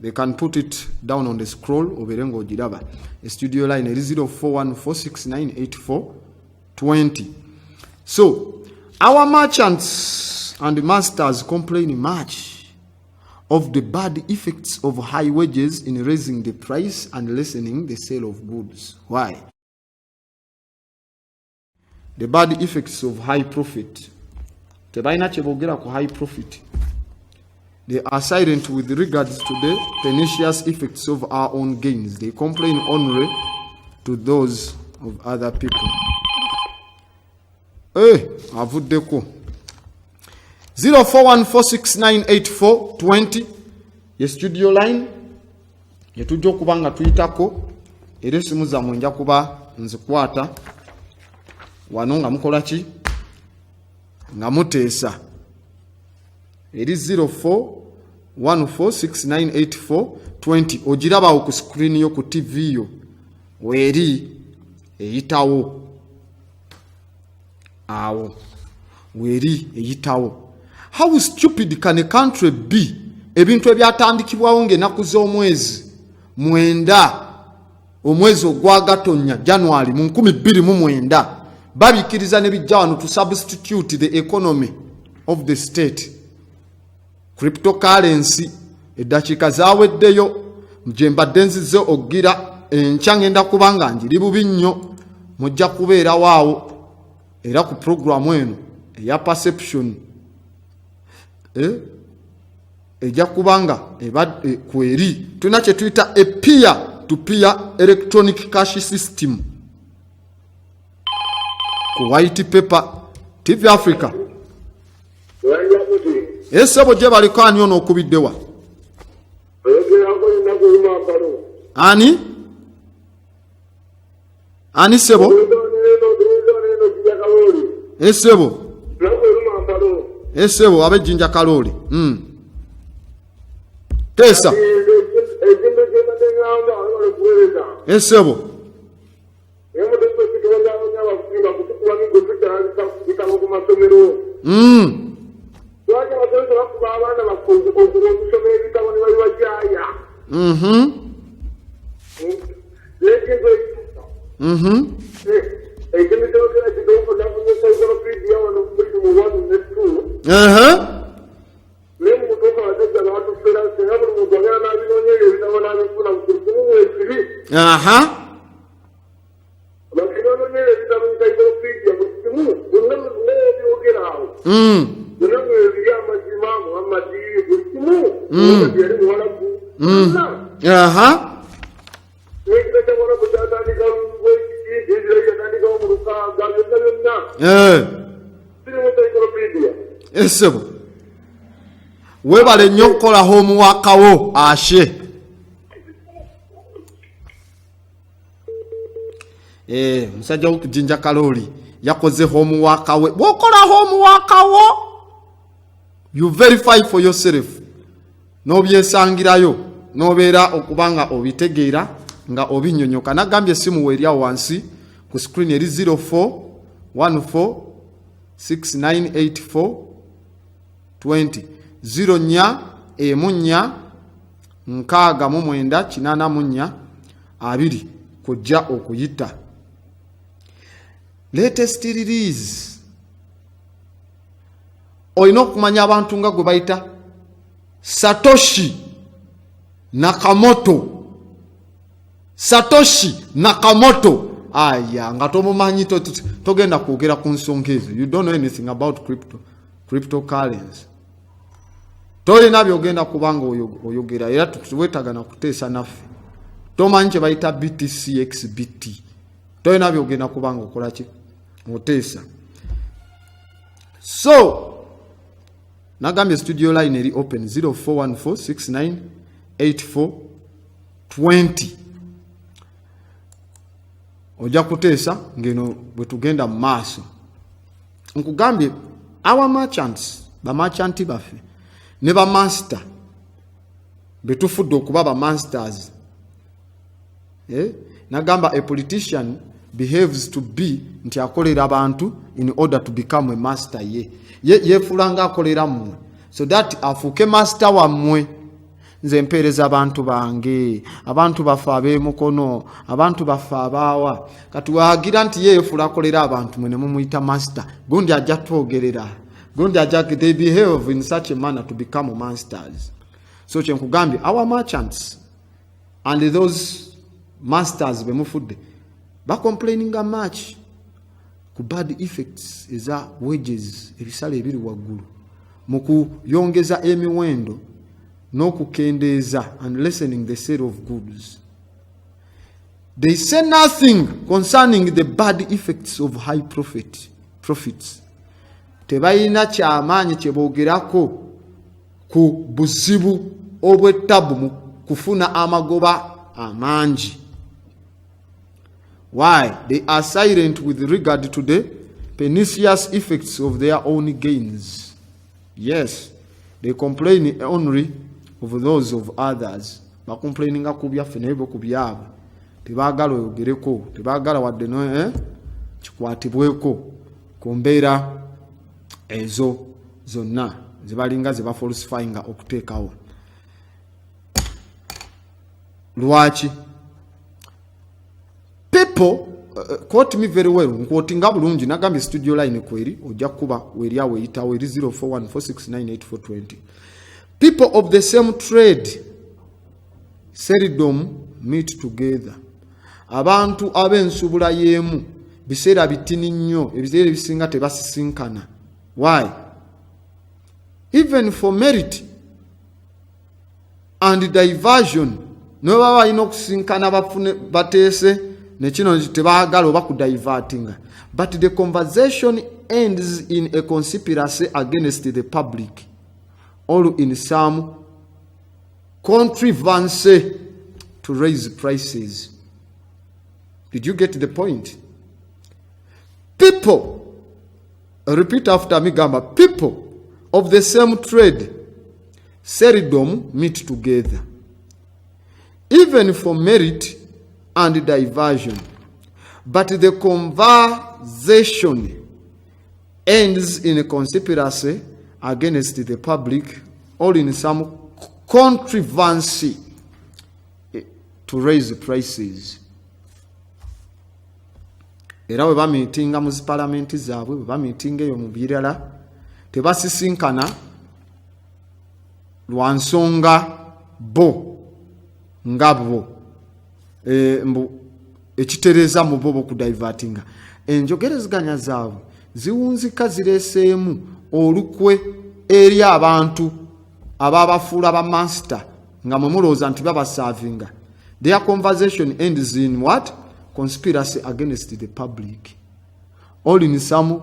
They can put it down on the scroll oberengo jiraba. The studio line is 0414698420. So, our merchants and masters complain much of the bad effects of high wages in raising the price and lessening the sale of goods. Why? The bad effects of high profit. Tebaina chebogera ku high profit. They are silent with regards to the pernicious effects of our own gains. They complain only to those of other people. Avuddeko. 0414698420. Ye studio line. Yetujja okubanga tuyitako. Era essimu zammwe nja kuba nzikwata. Wano nga mukola ki? Nga muteesa. Eri 0414698420. Ogirabawo ku screen yo ku TV yo. Weeri eyitawo. Awo. Weeri eyitawo. How stupid can a country be? Ebintu ebyatandikibwawo ng'ennaku z'omwezi 9 omwezi ogw'Agatonnya January mu 2009 babikiriza ne bijja wano to substitute the economy of the state. Cryptocurrency eddakiika zaaweddeyo gye mbadde nzize ogira enkya ngenda kubanga njiri bubi nnyo mujja kubeera waawo era ku programu eno eya perception ejja kubanga kweri tuna kye tuyita a peer to peer electronic cash system ku white paper TV Africa. Esebo gye baliko ani ono okubiddewa? Ani? Ani sebo? Esebo? Esebo abejjinja Kaloli. Tesa. Esebo? Esebo webale nnyo okukola homework wo ashe. Musajja okujinja Kaloli yakoze homework we. Bwokola homework wo you verify for yourself. Nobyesangirayo nobeera okubanga obitegeera nga obinyonyoka. Nagambye simu weerya wansi ku screen eri 0414698420 0 kujja okuyita. Latest release. Oyina okumanya abantu nga gwe bayita Satoshi Nakamoto. Satoshi Nakamoto. Aya, nga tomumanyi togenda kwogera ku nsonga ezo. You don't know anything about cryptocurrency. Tolina byogenda kubanga oyogera era tuwetaga na kuteesa naffe. Tomanyi kye bayita BTCXBT. Tolina byogenda kubanga okola ki? Oteesa. So, Nagambye studio line eri open 0414698420. Ojja kuteesa ngeno bwe tugenda mu maaso. Nkugambye our merchants, ba merchant baffe ne ba master betufudde okuba ba masters. Nagamba a politician behaves to be nti akolera abantu in order to become a master yefulanga akolera mmwe so that afuuke master wammwe. Nze mpeereza abantu bange, abantu baffe ab'emukono, abantu baffe abaawa, kati waagira nti yefula akolera abantu mwe ne mumuyita master, gundi ajja twogerera, gundi ajja they behave in such a manner to become masters. So kyenkugambye our merchants and those masters bemufudde complaining much ku bad effects eza wages ebisale ebiri waggulu mu kuyongeza emiwendo n'okukendeeza and lessening the sale of goods. They say nothing concerning the bad effects of high profits. Tebalina kyamaanyi kye boogerako ku buzibu obw'ettabu mu kufuna amagoba amangi. Why? They are silent with regard to the pernicious effects of their own gains. Yes, they complain only of those of others. Complaininga ku byaffe naye bo ku byabwe. Tebaagala oyogereko, tebaagala wadde no kikwatibweko ku mbeera ezo zonna zibalinga ze bafalsifyinga okuteekawo. Lwaki? People, quote me very well, quoting bulungi nagambye studio line kweri ojja kuba weri awe itawe 0414698420. People of the same trade seldom meet together. Abantu ab'ensubula y'emu biseera bitini nnyo, ebiseera ebisinga tebasisinkana. Why? Even for merit and diversion, no baba balina okusinkana bafune bateese nekino tebaagala oba kudivertinga. But the conversation ends in a conspiracy against the public or in some contrivance to raise prices. Did you get the point? People, repeat after me, Gamba, people of the same trade seldom meet together, even for merit and diversion. But the conversation ends in a conspiracy against the public or in some contrivance to raise prices. Era we bamitinga mu parliament zaabwe, we bamitinga eyo mu birala, tebasisinkana lwa nsonga bo nga bo ekitereza mu bo okudivertinga. Enjogerezeganya zaabwe ziwunzika zireeseemu olukwe eri abantu ababafuula ba master nga mumulooza nti babasavinga. Their conversation ends in what? Conspiracy against the public, all in some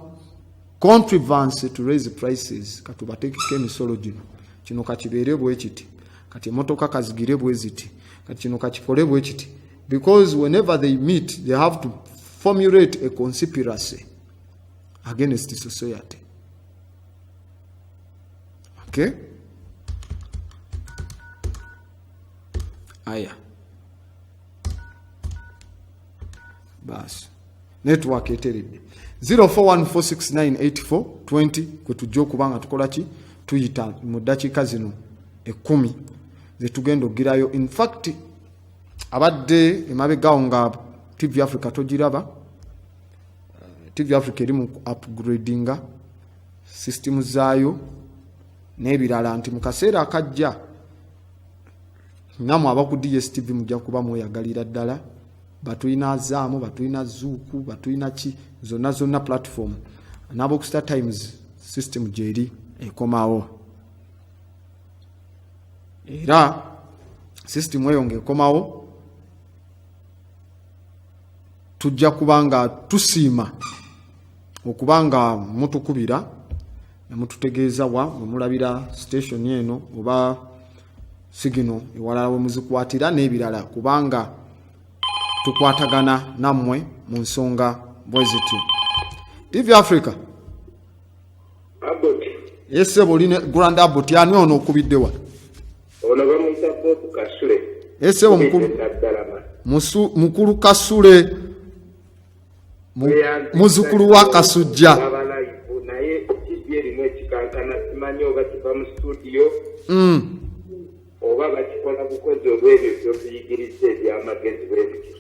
contrivance to raise prices. Katubatekike emisolo gino, kino kakibeere bwe kiti, kati emotoka kazigire bwe ziti, kati kino kakikole bwe kiti. Because whenever they meet, they have to formulate a conspiracy against the society. Okay? Aya. Bas. Network eteredde. 0414698420 kwe tujja okubanga tukola ki? Tuyita mu ddakiika zino 10 ze tugenda ogirayo. In fact, abadde emabegaawo nga TV Africa togiraba. TV Africa eri mu upgradinga system zaayo n'ebirala nti mu kaseera akajja namwe abaku DSTV mujja kuba mweyagalira ddala. Batulina Azaamu, batulina Zuuku, batulina ki zonna platform. Nabo Star Times system gyeri ekomawo. Era system eyo ng'ekomawo tujja kubanga tusiima okubanga mutukubira mututegeeza wa mulabira station eno oba sigino ewalala we muzikwatira n'ebirala kubanga tukwatagana nammwe mu nsonga bwe zityo. TV Africa Abbott ese boline Grand Abbott yani ono okubiddewa ono bamuyita Bob Kasule ese mukulu Kasule muzukulu wa Kasujja naye okijje erimu ekikankana simanyi oba kiva mu studio oba bakikola bukozi olw'ebyo by'okuyigiriza ebyamagezi bwebityo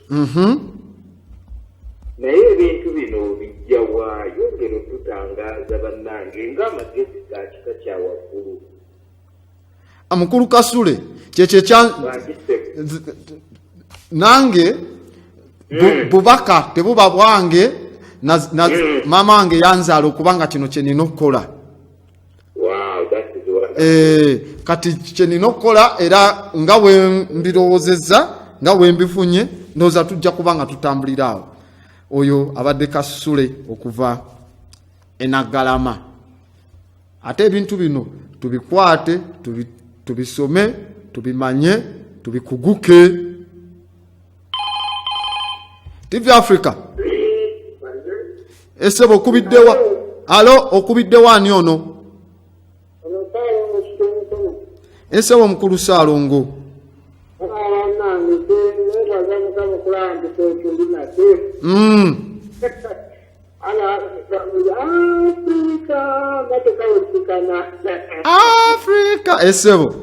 naye ebintu bino bijja waayo ngero tutangaaza bannange ng'amagezi ga kika kya waggulu. Mukulu Kasule kyekyo nange bubaka tebuba bwange mama wange yanzaala okubanga kino kye nina okukola. Kati kye nina okukola era nga we mbirowoozezza nga we mbifunye ndowooza tujja kubanga tutambulira awo. Oyo abadde Kasule okuva Enaggalama. Ate ebintu bino tubikwate tubisome tubimanye tubikuguke. TV Africa ese bokubiddewa alo okubiddewa ani ono ese wo mukulu Saalongo Africa esebo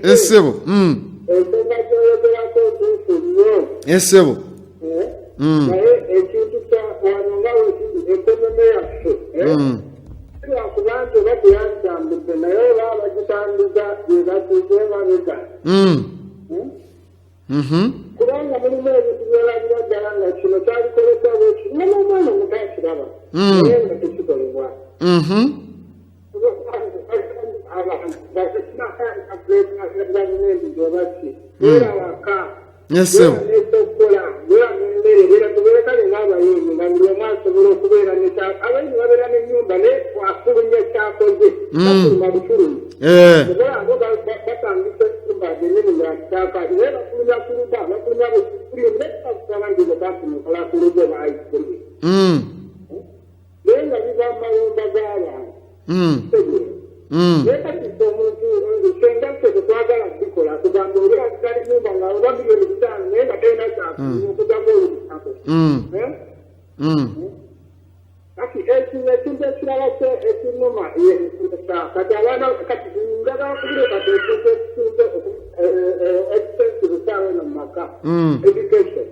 esebo esebo kubanga mulimu ebintu byolabira ddala nga kino kyalikolebwa bwekino n'omwana omutakiraba naye nga tekikolebwa gavumenti gyobaki era waka nesokola era nemmere era tuberekale n'abayimbi nga buli omu asobola okubeera abayimbi babeera n'ennyumba naye afulumya kyakoze bafuluma bufulumi okola abo batandisa ekitumba genyini yakitaka naye bafulumya kuluba bafulumya bufulumi nekitabusaba ngino bafulukola kuluba baayikumi naye nga biva mu mayumba g'abantu naye kati omuntu senga ffe tetwagala bikola kugamba olera kitali nyumba nga oba milioni 5 naye nga talina kyafuluma okugamba olubisako kati ekintu ekirala ekinuma kati abaana kati njagala kubire kati ekintu ekisinze expensive saawa eno mu maka education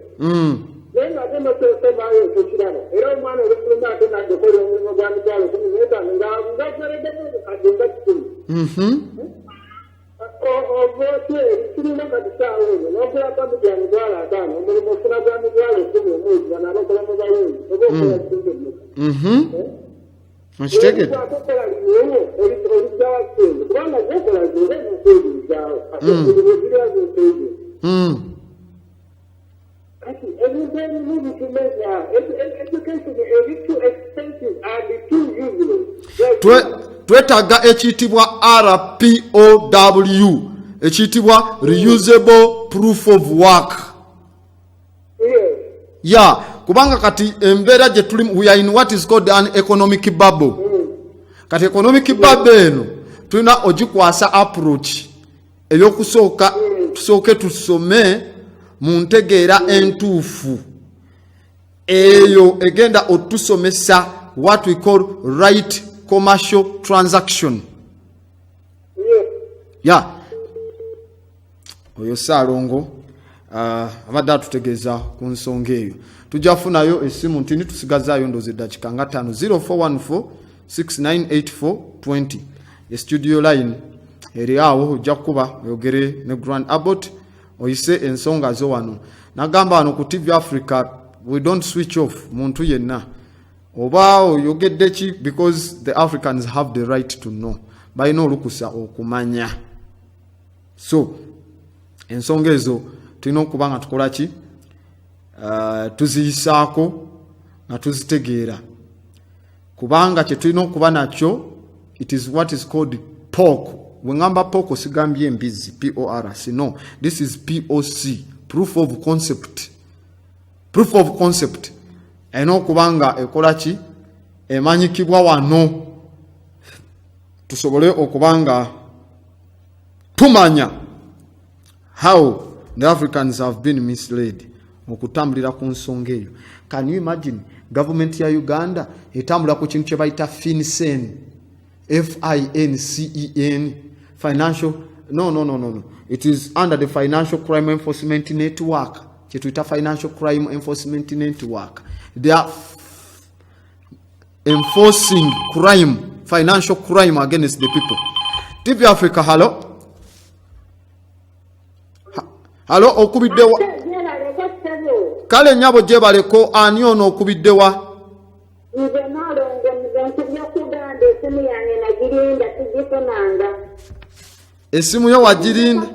naye nga ate notesemaayo ekirala era omwana olufuluma ate naddekola omulimu gwa mitwalo 15 ngavereddemu kati nga 10 ovootye kirina kati saawa eno n'okulaka mu gya mitwalo 5 omulimu ofuna gwa mitwalo 10 omwezi banaabakola mu bayonzi oba okola kisinze emmeka Mchitegete akola liwewo olijawa sente kubanga gokola zire n'okwebulizaawo ate ebyo ziriazoteezo kati ebintu ebimu bitumeza education eri too expensive and too useless. Twetaaga ekiyitibwa RPOW ekiyitibwa reusable proof of work. Yeah, kubanga kati embeera gye tuli we are in what is called an economic bubble. Kati economic bubble eno tulina ogikwasa approach eyokusooka tusooke tusome mu ntegeera entuufu eyo egenda otusomesa what we call right commercial transaction. Yeah. Oyo Saalongo abadde atutegeeza ku nsonga eyo. Tujja kufunayo essimu ntini tusigazaayo ndoze dakika nga 5 0414 698420 studio line eri awo ojja kuba oyogere ne Grand Abbott oyise ensonga zo wano. Nagamba wano ku TV Africa we don't switch off muntu yenna oba oyogedde ki because the Africans have the right to know balina olukusa okumanya. So ensonga ezo tulina okuba nga tukola ki tuziyisaako nga tuzitegeera kubanga kye tulina okuba nakyo it is what is called POC. Bwe ngamba POC sigambye embizi PORC, no, this is POC, proof of concept. Proof of concept eno okubanga ekola ki emanyikibwa wano tusobole okubanga tumanya how the Africans have been misled okutambulira ku nsonga eyo. Can you imagine government ya Uganda etambula ku kintu kye bayita FinCEN, FINCEN, financial no, it is under the Financial Crime Enforcement Network, kye tuyita Financial Crime Enforcement Network. They are enforcing crime, financial crime against the people. TV Africa, hello. Hello, okubiddewa. Kale nyabo gye baleko ani ono okubiddewa? Nze nalongo nkubya kuganda esimu yange nagirinda tugifunanga. Esimu yo wagirinda?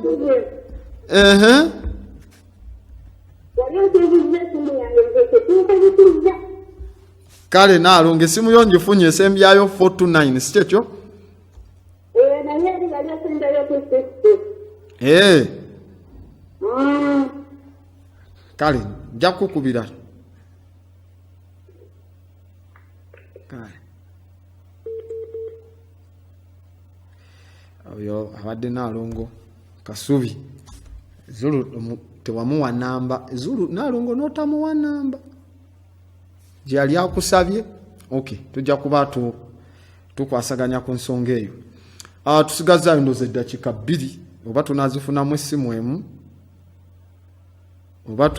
Kale nalongo esimu yo ngifunye esembyayo 429 si kyekyo? Naye ndi bali asendayo 260. Kale nja kukubira. Kale oyo abadde nalongo Kasubi Zulu tewamuwa namba. Zulu nalongo notamuwa namba gyali akusabye. Okay, tujja kuba tukwasaganya ku nsonga eyo. Tusigaza ndoze dakika 2 oba tunazifunamu essimu emu oba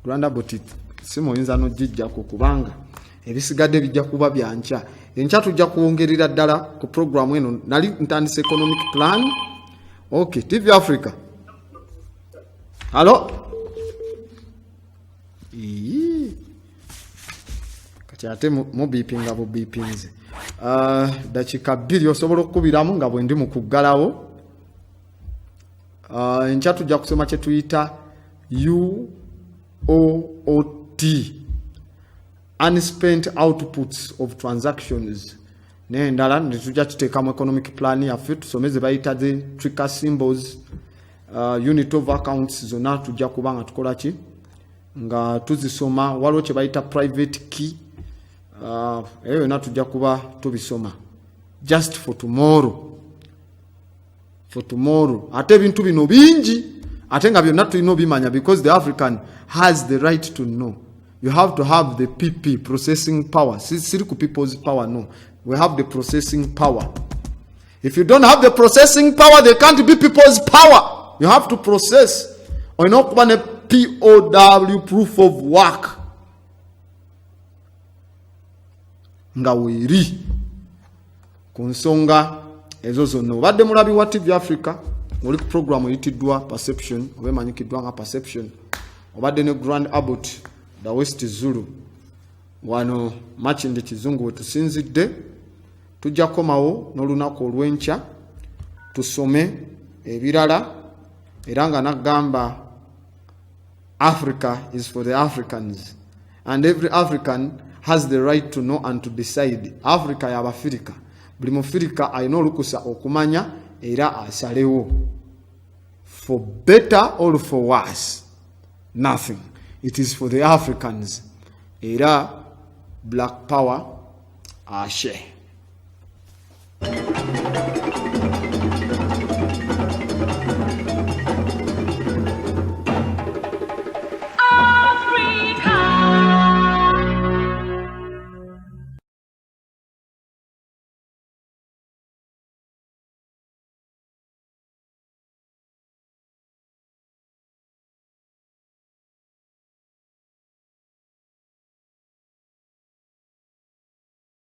Rwanda Boutique simu oyinza n'ogijja ku kubanga ebisigadde bijja kuba byanca. Enkya tujja kuwongerera ddala ku programu eno. Nali ntandise economic plan. Okay, TV Africa. Hello? Kati ate mu beepinga bu beepinze. Dakika 2 osobola okukubiramu nga bwe ndi mu kuggalawo. Enkya tujja kusoma kye tuyita UOOT, unspent outputs of transactions. N'endala ne tujja tuteekamu economic plan yaffe tusomeze bayita the trigger symbols, unit of accounts zonna tujja kuba nga tukola ki nga tuzisoma. Waliwo kye bayita private key, eyo yonna tujja kuba tubisoma just for tomorrow. Ate ebintu bino bingi ate nga byonna tulina obimanya because the African has the right to know. You have to have the PP, processing power. Siri ku people's power, no. We have the processing power. If you don't have the processing power, there can't be people's power. You have to process. Oyina okuba ne POW, proof of work. Nga weeri ku nsonga ezo zonna. Obadde mulabi wa TV Africa oli ku program eyitiddwa Perception, oba emanyikiddwa nga Perception. Obadde ne Grand Abbott da West Zulu wano Makindi Kizungu wetusinzidde. Tujja komawo n'olunaku olw'enkya tusome ebirala era nga nagamba Africa is for the Africans and every African has the right to know and to decide. Africa y'Abafirika, buli Mufirika alina olukusa okumanya era asalewo. For better or for worse, nothing. It is for the Africans. Era Black Power, Ashe.